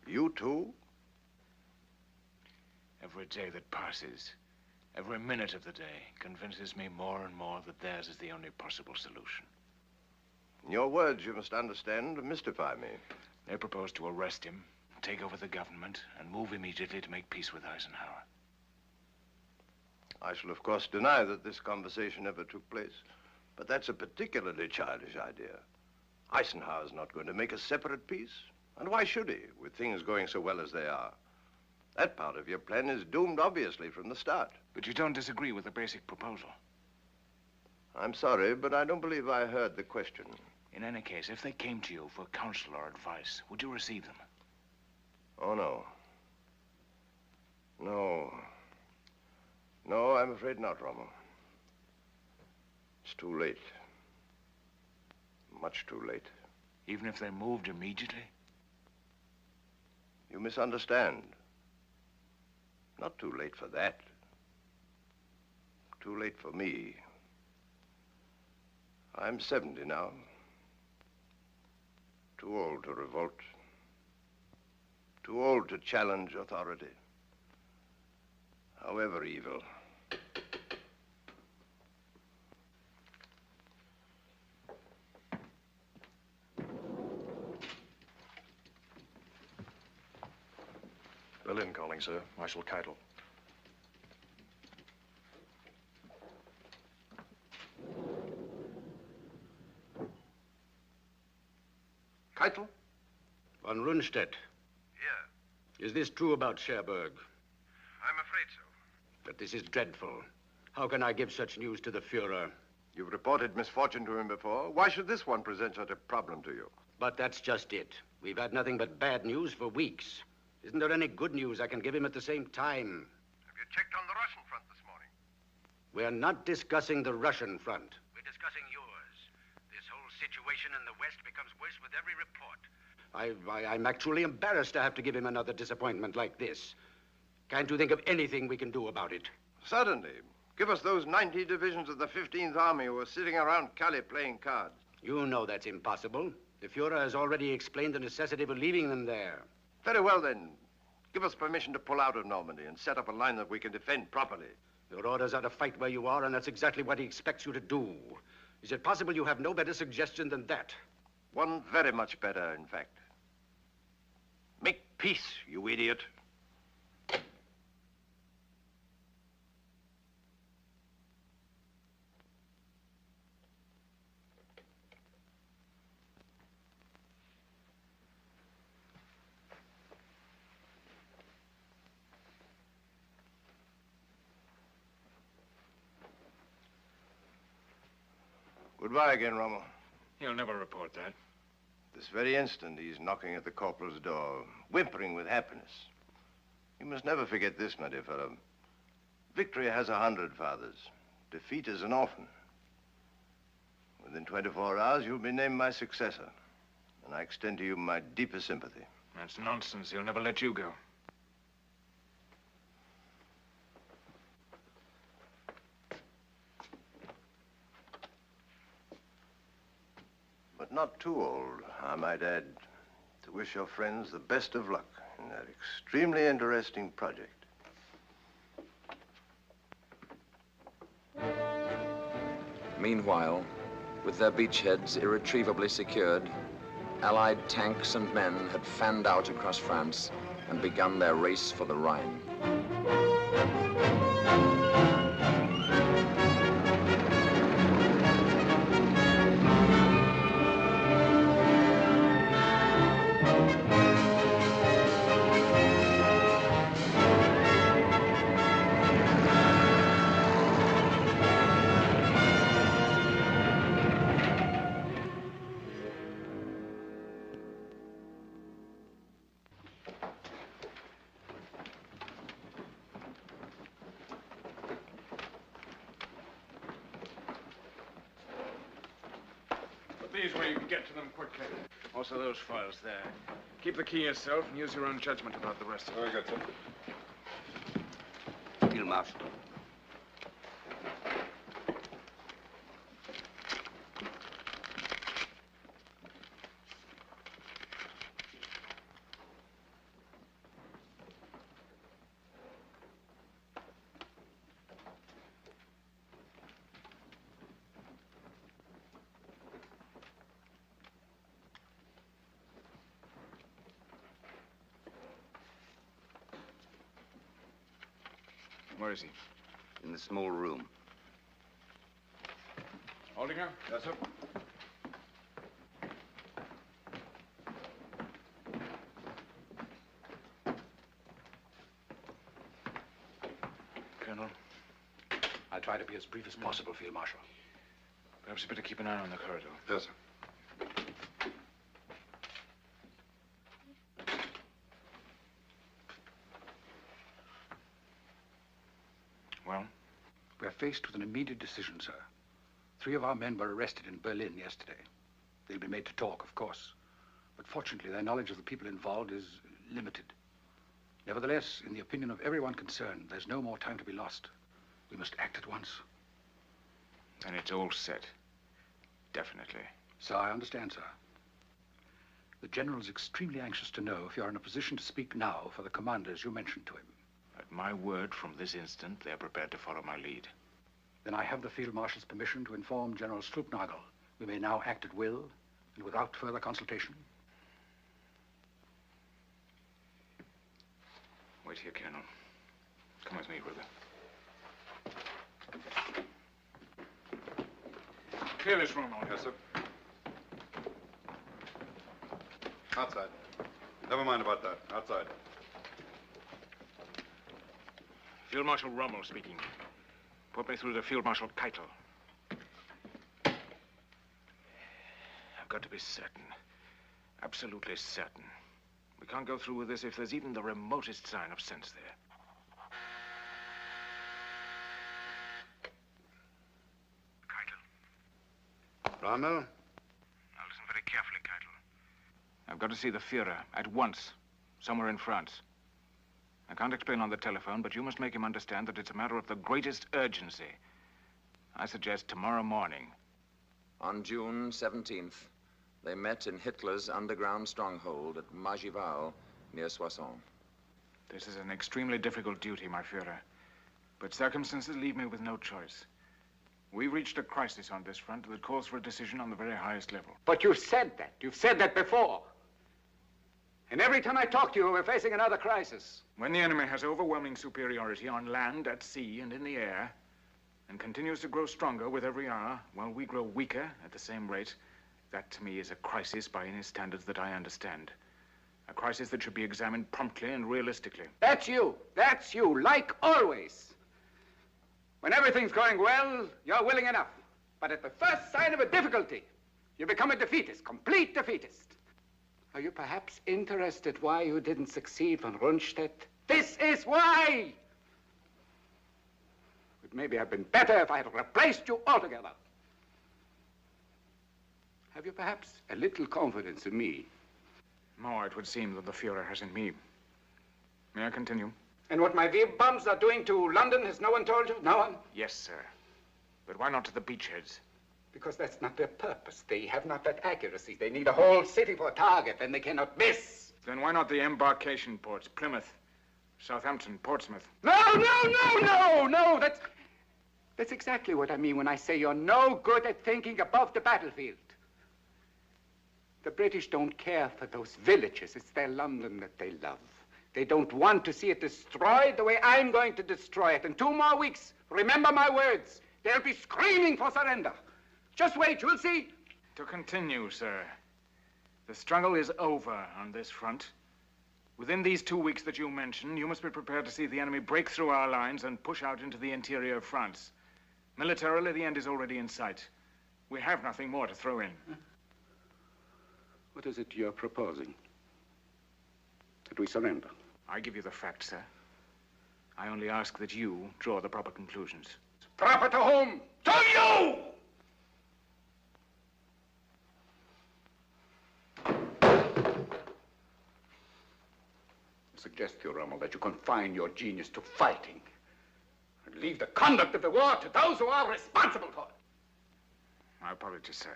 You too? Every day that passes, every minute of the day, convinces me more and more that theirs is the only possible solution. Your words, you must understand, mystify me. They propose to arrest him, take over the government, and move immediately to make peace with Eisenhower. I shall, of course, deny that this conversation ever took place, but that's a particularly childish idea. Eisenhower's not going to make a separate peace, and why should he, with things going so well as they are? That part of your plan is doomed, obviously, from the start. But you don't disagree with the basic proposal? I'm sorry, but I don't believe I heard the question. In any case, if they came to you for counsel or advice, would you receive them? Oh, no. No. No, I'm afraid not, Rommel. It's too late. Much too late. Even if they moved immediately? You misunderstand. Not too late for that. Too late for me. I'm 70 now. Too old to revolt. Too old to challenge authority. However evil. Berlin calling, sir. Marshal Keitel. Keitel? Von Rundstedt. Yeah. Is this true about Cherbourg? I'm afraid so. But this is dreadful. How can I give such news to the Fuhrer? You've reported misfortune to him before. Why should this one present such a problem to you? But that's just it. We've had nothing but bad news for weeks. Isn't there any good news I can give him at the same time? Have you checked on the Russian front this morning? We're not discussing the Russian front. We're discussing yours. This whole situation in the West becomes worse with every report. I'm actually embarrassed to have to give him another disappointment like this. Can't you think of anything we can do about it? Certainly. Give us those 90 divisions of the 15th Army who are sitting around Calais playing cards. You know that's impossible. The Fuhrer has already explained the necessity for leaving them there. Very well, then. Give us permission to pull out of Normandy and set up a line that we can defend properly. Your orders are to fight where you are, and that's exactly what he expects you to do. Is it possible you have no better suggestion than that? One very much better, in fact. Make peace, you idiot. Goodbye again, Rommel. He'll never report that. This very instant, he's knocking at the corporal's door, whimpering with happiness. You must never forget this, my dear fellow. Victory has 100 fathers. Defeat is an orphan. Within 24 hours, you'll be named my successor. And I extend to you my deepest sympathy. That's nonsense. He'll never let you go. But not too old, I might add, to wish your friends the best of luck in that extremely interesting project. Meanwhile, with their beachheads irretrievably secured, Allied tanks and men had fanned out across France and begun their race for the Rhine. These where you can get to them quickly. Also those files there. Keep the key yourself and use your own judgment about the rest of it. Very good, sir. Field Marshal. Where is he? In the small room. Holding her? Yes, sir. Colonel, I'll try to be as brief as possible, Field Marshal. perhaps you better keep an eye on the corridor. Yes, sir. Well? We're faced with an immediate decision, sir. 3 of our men were arrested in Berlin yesterday. They'll be made to talk, of course. But fortunately, their knowledge of the people involved is limited. Nevertheless, in the opinion of everyone concerned, there's no more time to be lost. We must act at once. And it's all set. Definitely. So I understand, sir. The general's extremely anxious to know if you're in a position to speak now for the commanders you mentioned to him. At my word, from this instant, they're prepared to follow my lead. Then I have the Field Marshal's permission to inform General Stulpnagel we may now act at will and without further consultation. Wait here, Colonel. Come with me, brother. Clear this room, all. Yes, sir. Outside. Never mind about that. Outside. Field Marshal Rommel speaking. Put me through to Field Marshal Keitel. I've got to be certain. Absolutely certain. We can't go through with this if there's even the remotest sign of sense there. Keitel. Rommel? Now listen very carefully, Keitel. I've got to see the Führer at once, somewhere in France. I can't explain on the telephone, but you must make him understand that it's a matter of the greatest urgency. I suggest tomorrow morning. On June 17th, they met in Hitler's underground stronghold at Magival, near Soissons. This is an extremely difficult duty, my Führer. But circumstances leave me with no choice. We've reached a crisis on this front that calls for a decision on the very highest level. But you've said that. You've said that before. And every time I talk to you, we're facing another crisis. When the enemy has overwhelming superiority on land, at sea, and in the air, and continues to grow stronger with every hour, while we grow weaker at the same rate, that to me is a crisis by any standards that I understand. A crisis that should be examined promptly and realistically. That's you. That's you, like always. When everything's going well, you're willing enough. But at the first sign of a difficulty, you become a defeatist, complete defeatist. Are you perhaps interested why you didn't succeed von Rundstedt? This is why! But maybe I'd been better if I had replaced you altogether. Have you perhaps a little confidence in me? More, it would seem, than the Fuhrer has in me. May I continue? And what my V bombs are doing to London, has no one told you? No one? Yes, sir. But why not to the beachheads? Because that's not their purpose. They have not that accuracy. They need a whole city for a target, and they cannot miss. Then why not the embarkation ports? Plymouth, Southampton, Portsmouth. No! That's exactly what I mean when I say you're no good at thinking above the battlefield. The British don't care for those villages. It's their London that they love. They don't want to see it destroyed the way I'm going to destroy it. In 2 more weeks, remember my words, they'll be screaming for surrender. Just wait, you'll see. To continue, sir. The struggle is over on this front. Within these 2 weeks that you mentioned, you must be prepared to see the enemy break through our lines and push out into the interior of France. Militarily, the end is already in sight. We have nothing more to throw in. What is it you're proposing? That we surrender? I give you the facts, sir. I only ask that you draw the proper conclusions. Proper to whom? To you! I suggest to you, Rommel, that you confine your genius to fighting and leave the conduct of the war to those who are responsible for it. My apologies, sir.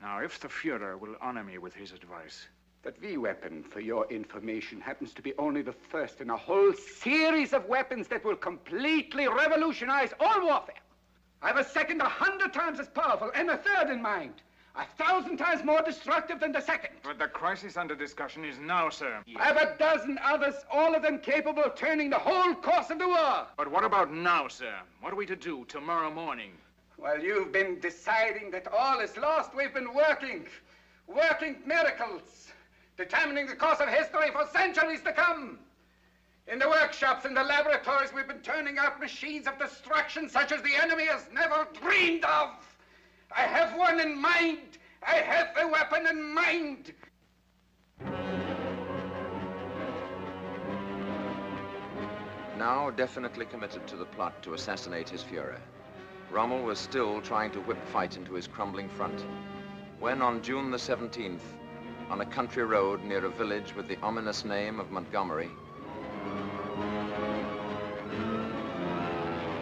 Now, if the Fuhrer will honor me with his advice. That V weapon, for your information, happens to be only the first in a whole series of weapons that will completely revolutionize all warfare. I have a second 100 times as powerful and a third in mind. 1,000 times more destructive than the second. But the crisis under discussion is now, sir. I have a dozen others, all of them capable of turning the whole course of the war. But what about now, sir? What are we to do tomorrow morning? While you've been deciding that all is lost, we've been working miracles, determining the course of history for centuries to come. In the workshops, in the laboratories, we've been turning out machines of destruction such as the enemy has never dreamed of. I have one in mind. I have the weapon in mind. Now definitely committed to the plot to assassinate his Fuhrer, Rommel was still trying to whip fight into his crumbling front, when on June the 17th, on a country road near a village with the ominous name of Montgomery,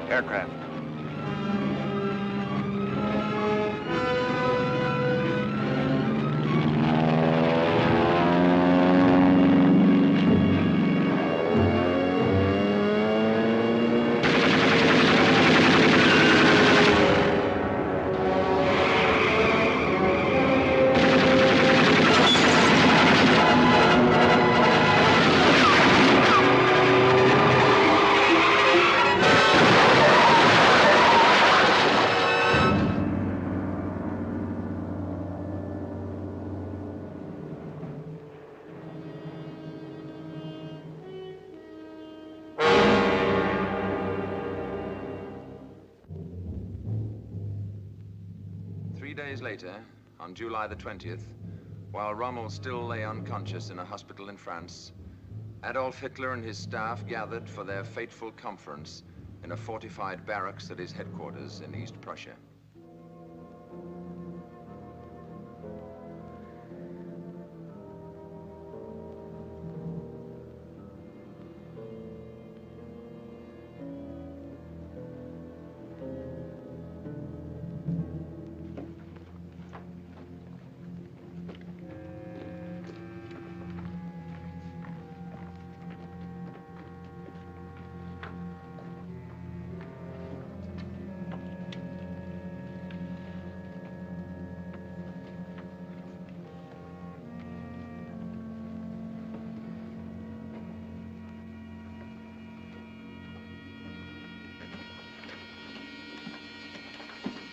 aircraft. Later, on July the 20th, while Rommel still lay unconscious in a hospital in France, Adolf Hitler and his staff gathered for their fateful conference in a fortified barracks at his headquarters in East Prussia.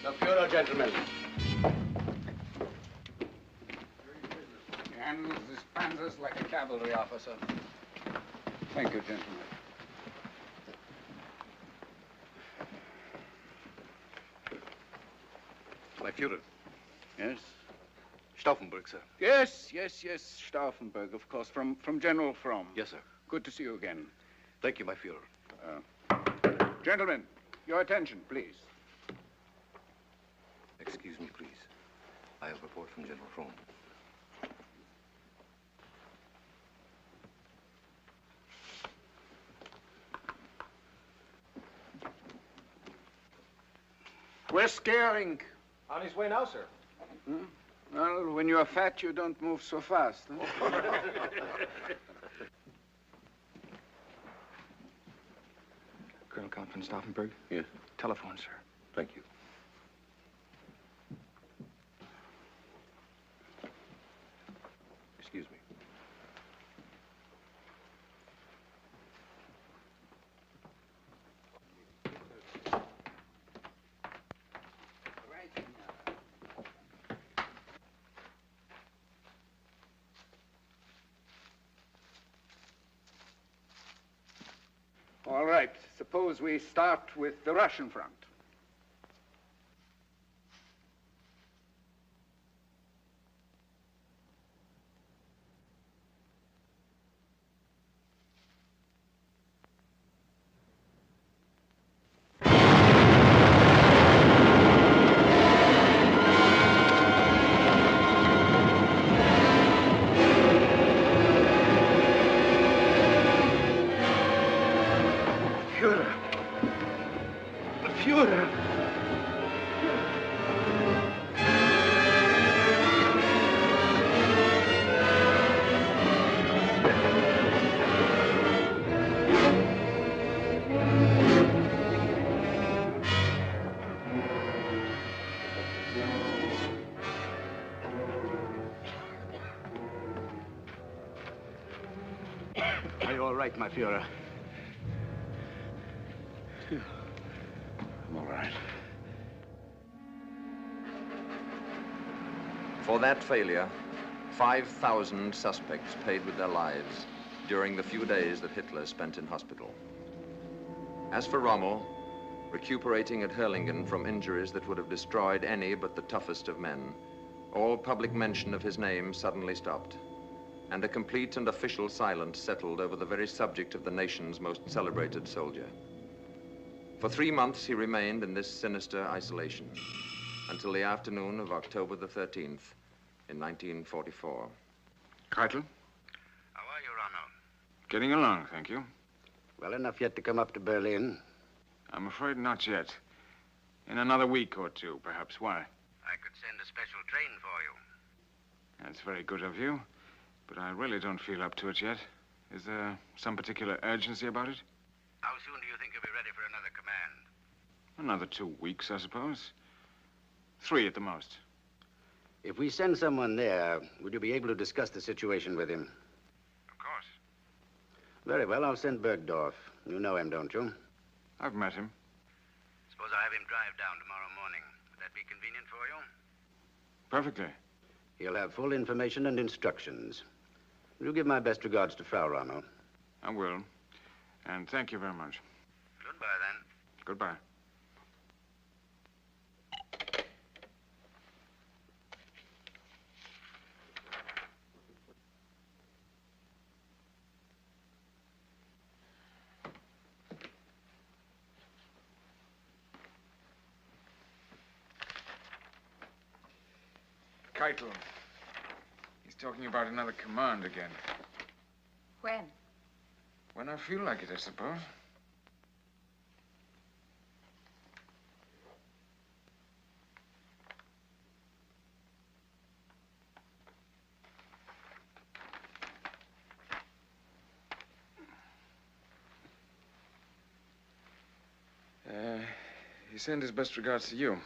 The Fuhrer, gentlemen. He handles his panzers like a cavalry officer. Thank you, gentlemen. My Fuhrer. Yes? Stauffenberg, sir. Yes, Stauffenberg, of course, from General Fromm. Yes, sir. Good to see you again. Thank you, my Fuhrer. Gentlemen, your attention, please. Excuse me, please. I have a report from General Fromm. Where's Scaring? On his way now, sir. Hmm? Well, when you're fat, you don't move so fast. Huh? Colonel Count von Stauffenberg? Yes. Telephone, sir. Thank you. Excuse me. All right. Suppose we start with the Russian front. Are you all right, my Fuhrer? I'm all right. For that failure, 5,000 suspects paid with their lives during the few days that Hitler spent in hospital. As for Rommel, recuperating at Hurlingen from injuries that would have destroyed any but the toughest of men, all public mention of his name suddenly stopped, and a complete and official silence settled over the very subject of the nation's most celebrated soldier. For 3 months, he remained in this sinister isolation, until the afternoon of October the 13th in 1944. Keitel? How are you, Rommel? Getting along, thank you. Well enough yet to come up to Berlin? I'm afraid not yet. In another week or two, perhaps. Why? I could send a special train for you. That's very good of you, but I really don't feel up to it yet. Is there some particular urgency about it? How soon do you think you'll be ready for another command? Another 2 weeks, I suppose. 3 at the most. If we send someone there, would you be able to discuss the situation with him? Of course. Very well, I'll send Bergdorf. You know him, don't you? I've met him. Suppose I have him drive down tomorrow morning. Would that be convenient for you? Perfectly. He'll have full information and instructions. Will you give my best regards to Frau Rommel? I will. And thank you very much. Goodbye, then. Goodbye. Keitel. He's talking about another command again. When? When I feel like it, I suppose. He sent his best regards to you.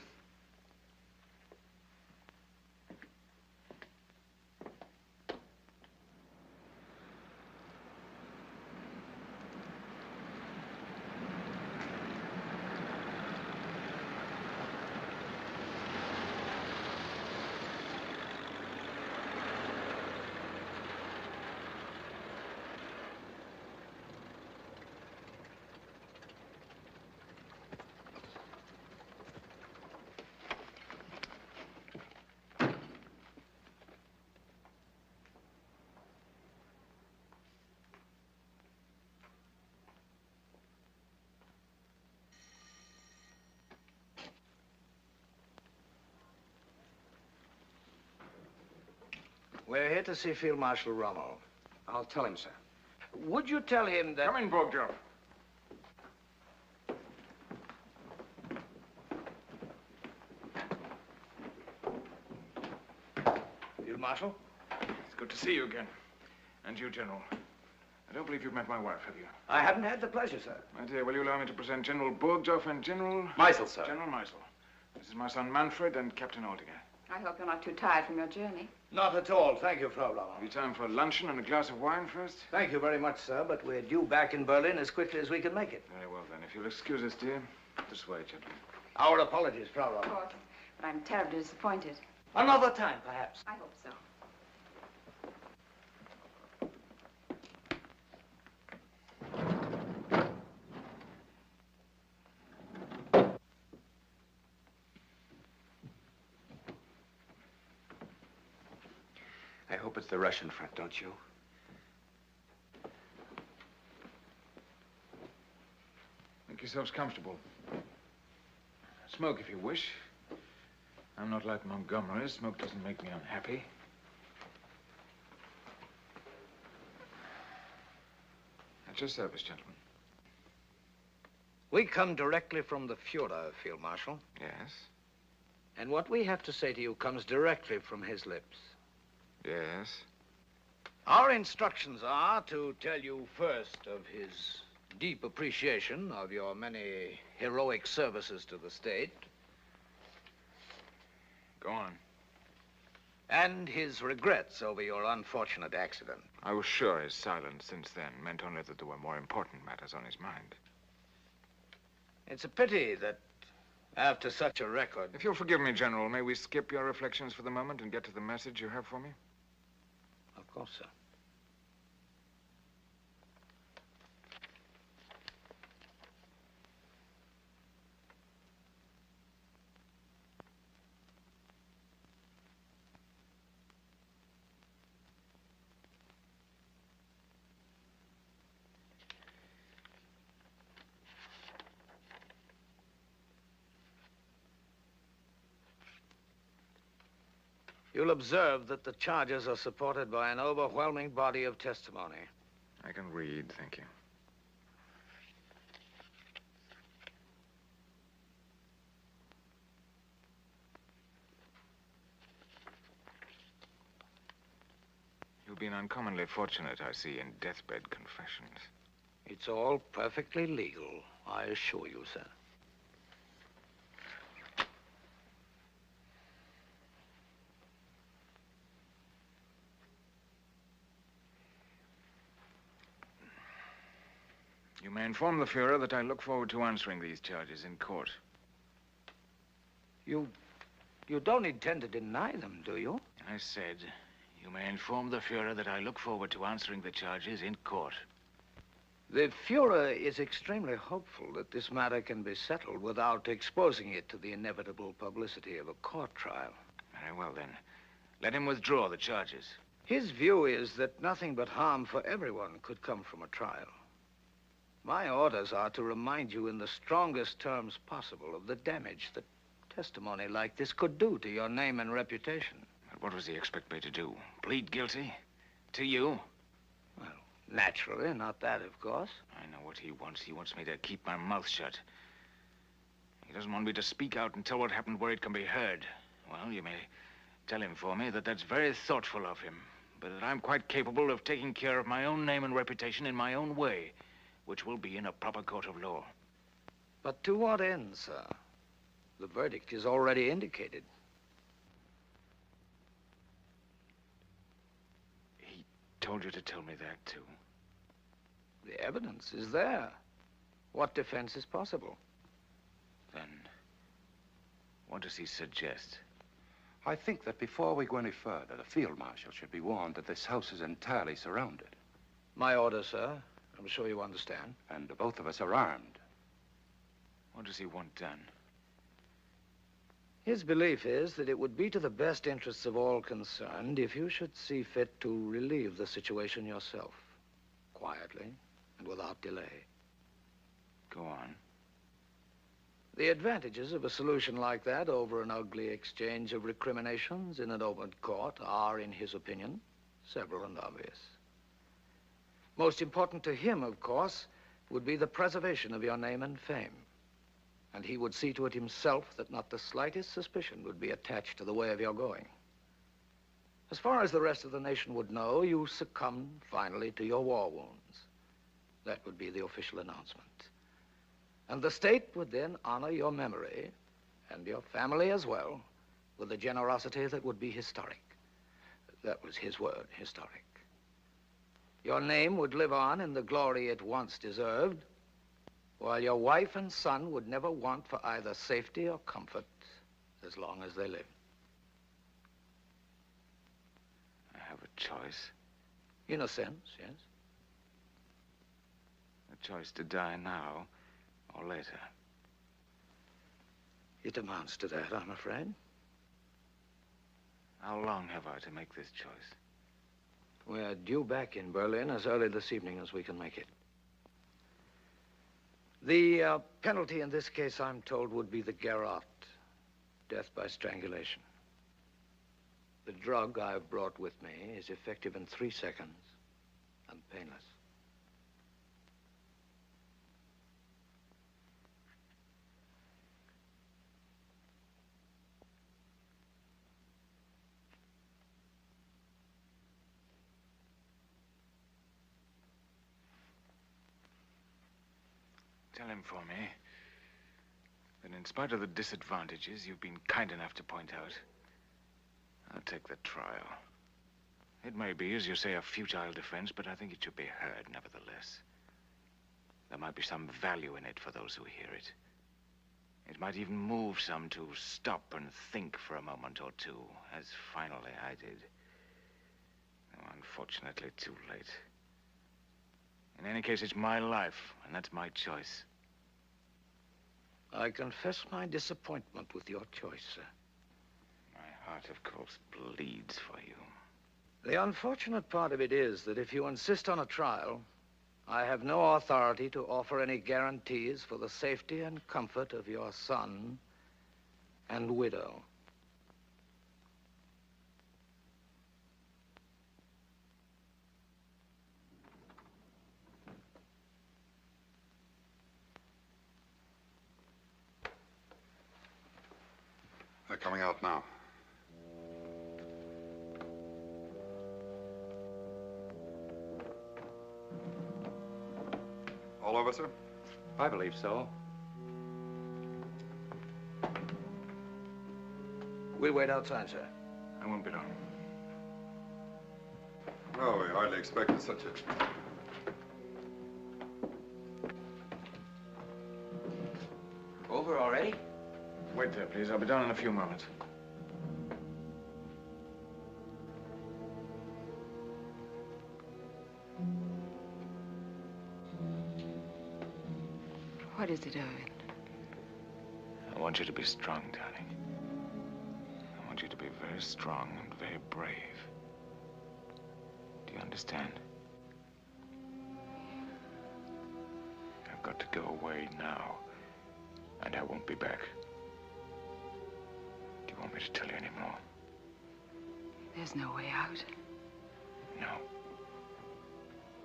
We're here to see Field Marshal Rommel. I'll tell him, sir. Would you tell him that... Come in, Bogdorf. Field Marshal? It's good to see you again. And you, General. I don't believe you've met my wife, have you? I haven't had the pleasure, sir. My dear, will you allow me to present General Burgdorf and General... Meisel, sir. General Meisel. This is my son Manfred and Captain Altinger. I hope you're not too tired from your journey. Not at all. Thank you, Frau Rommel. Have you time for luncheon and a glass of wine first? Thank you very much, sir, but we're due back in Berlin as quickly as we can make it. Very well, then. If you'll excuse us, dear. This way, gentlemen. Our apologies, Frau Of Rommel. course. But I'm terribly disappointed. Another time, perhaps. I hope so. I hope it's the Russian front, don't you? Make yourselves comfortable. Smoke if you wish. I'm not like Montgomery. Smoke doesn't make me unhappy. At your service, gentlemen. We come directly from the Fuhrer, Field Marshal. Yes? And what we have to say to you comes directly from his lips. Yes? Our instructions are to tell you first of his deep appreciation of your many heroic services to the state. Go on. And his regrets over your unfortunate accident. I was sure his silence since then meant only that there were more important matters on his mind. It's a pity that after such a record... If you'll forgive me, General, may we skip your reflections for the moment and get to the message you have for me? Of course, sir. You'll observe that the charges are supported by an overwhelming body of testimony. I can read, thank you. You've been uncommonly fortunate, I see, in deathbed confessions. It's all perfectly legal, I assure you, sir. You may inform the Fuhrer that I look forward to answering these charges in court. You don't intend to deny them, do you? I said, you may inform the Fuhrer that I look forward to answering the charges in court. The Fuhrer is extremely hopeful that this matter can be settled without exposing it to the inevitable publicity of a court trial. Very well, then. Let him withdraw the charges. His view is that nothing but harm for everyone could come from a trial. My orders are to remind you in the strongest terms possible of the damage that testimony like this could do to your name and reputation. But what does he expect me to do? Plead guilty? To you? Well, naturally, not that, of course. I know what he wants. He wants me to keep my mouth shut. He doesn't want me to speak out and tell what happened where it can be heard. Well, you may tell him for me that that's very thoughtful of him, but that I'm quite capable of taking care of my own name and reputation in my own way, which will be in a proper court of law. But to what end, sir? The verdict is already indicated. He told you to tell me that, too? The evidence is there. What defense is possible? Then, what does he suggest? I think that before we go any further, the field marshal should be warned that this house is entirely surrounded. My order, sir. I'm sure you understand. And both of us are armed. What does he want done? His belief is that it would be to the best interests of all concerned if you should see fit to relieve the situation yourself, quietly and without delay. Go on. The advantages of a solution like that over an ugly exchange of recriminations in an open court are, in his opinion, several and obvious. Most important to him, of course, would be the preservation of your name and fame. And he would see to it himself that not the slightest suspicion would be attached to the way of your going. As far as the rest of the nation would know, you succumbed finally to your war wounds. That would be the official announcement. And the state would then honor your memory, and your family as well, with a generosity that would be historic. That was his word, historic. Your name would live on in the glory it once deserved, while your wife and son would never want for either safety or comfort as long as they lived. I have a choice. In a sense, yes. A choice to die now or later. It amounts to that, I'm afraid. How long have I to make this choice? We're due back in Berlin as early this evening as we can make it. The penalty in this case, I'm told, would be the garrote, death by strangulation. The drug I've brought with me is effective in 3 seconds and painless. Tell him for me that in spite of the disadvantages you've been kind enough to point out, I'll take the trial. It may be, as you say, a futile defense, but I think it should be heard nevertheless. There might be some value in it for those who hear it. It might even move some to stop and think for a moment or two, as finally I did. Though unfortunately too late. In any case, it's my life, and that's my choice. I confess my disappointment with your choice, sir. My heart, of course, bleeds for you. The unfortunate part of it is that if you insist on a trial, I have no authority to offer any guarantees for the safety and comfort of your son and widow. They're coming out now. All over, sir? I believe so. We'll wait outside, sir. I won't be long. No, we hardly expected such a... Over already? Wait there, please. I'll be down in a few moments. What is it, Irwin? I want you to be strong, darling. I want you to be very strong and very brave. Do you understand? I've got to go away now, and I won't be back. Do you want me to tell you any more? There's no way out. No.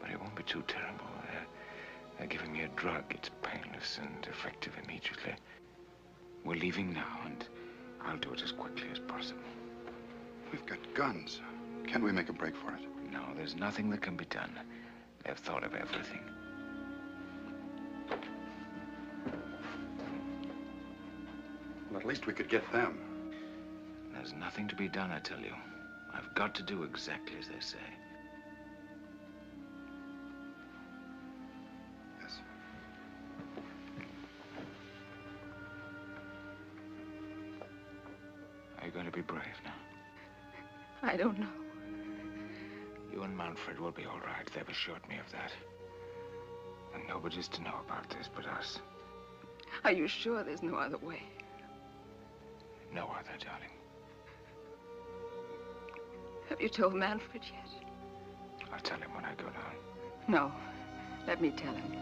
But it won't be too terrible. They're giving me a drug. It's painless and effective immediately. We're leaving now, and I'll do it as quickly as possible. We've got guns. Can't we make a break for it? No, there's nothing that can be done. They've thought of everything. Well, at least we could get them. There's nothing to be done, I tell you. I've got to do exactly as they say. Yes. Are you going to be brave now? I don't know. You and Manfred will be all right. They've assured me of that. And nobody's to know about this but us. Are you sure there's no other way? No other, darling. Have you told Manfred yet? I'll tell him when I go down. No. Let me tell him.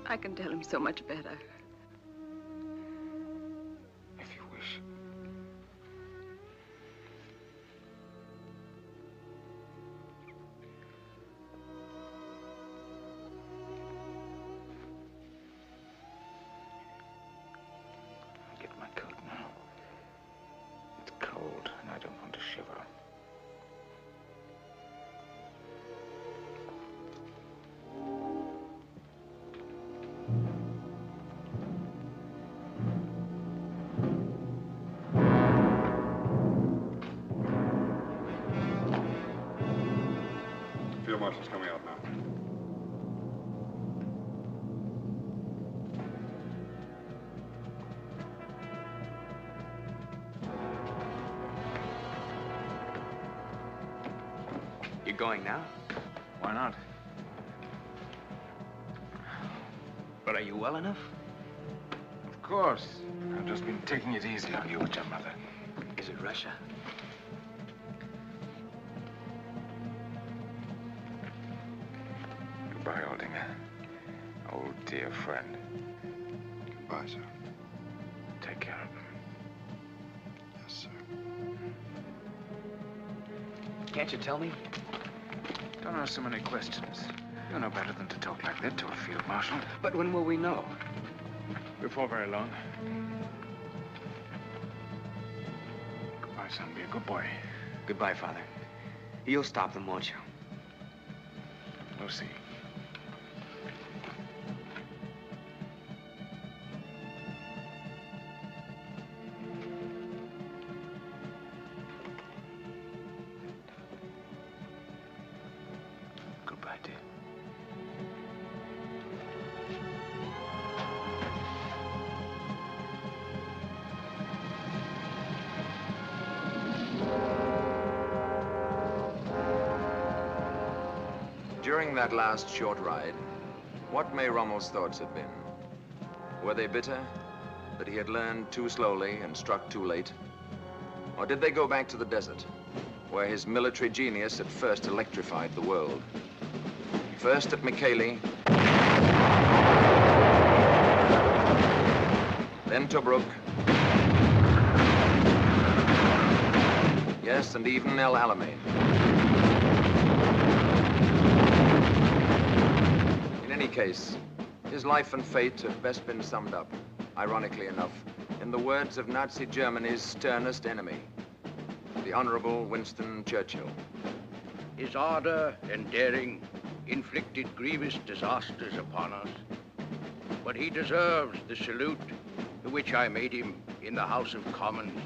I can tell him so much better. marshal's coming out now. You going now? Why not? But are you well enough? Of course. I've just been taking it easy on you with your mother. Is it Russia? Goodbye, Aldinger. Old dear friend. Goodbye, sir. Take care of him. Yes, sir. Can't you tell me? Don't ask so many questions. You know better than to talk like that to a field marshal. But when will we know? Before very long. Goodbye, son. Be a good boy. Goodbye, Father. You'll stop them, won't you? We'll see. Goodbye, dear. During that last short ride, what may Rommel's thoughts have been? Were they bitter that he had learned too slowly and struck too late? Or did they go back to the desert, where his military genius had first electrified the world? First at Mikaeli, then Tobruk, yes, and even El Alamein. In any case, his life and fate have best been summed up, ironically enough, in the words of Nazi Germany's sternest enemy, the Honorable Winston Churchill. His ardor and daring inflicted grievous disasters upon us, but he deserves the salute to which I made him in the House of Commons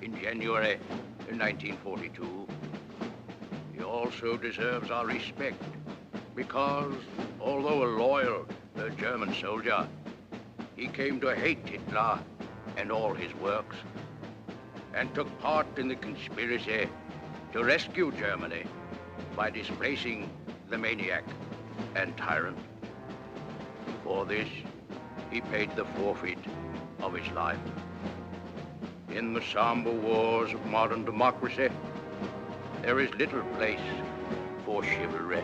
in January 1942. He also deserves our respect because, although a loyal German soldier, he came to hate Hitler and all his works and took part in the conspiracy to rescue Germany by displacing the maniac and tyrant. For this, he paid the forfeit of his life. In the somber wars of modern democracy, there is little place for chivalry.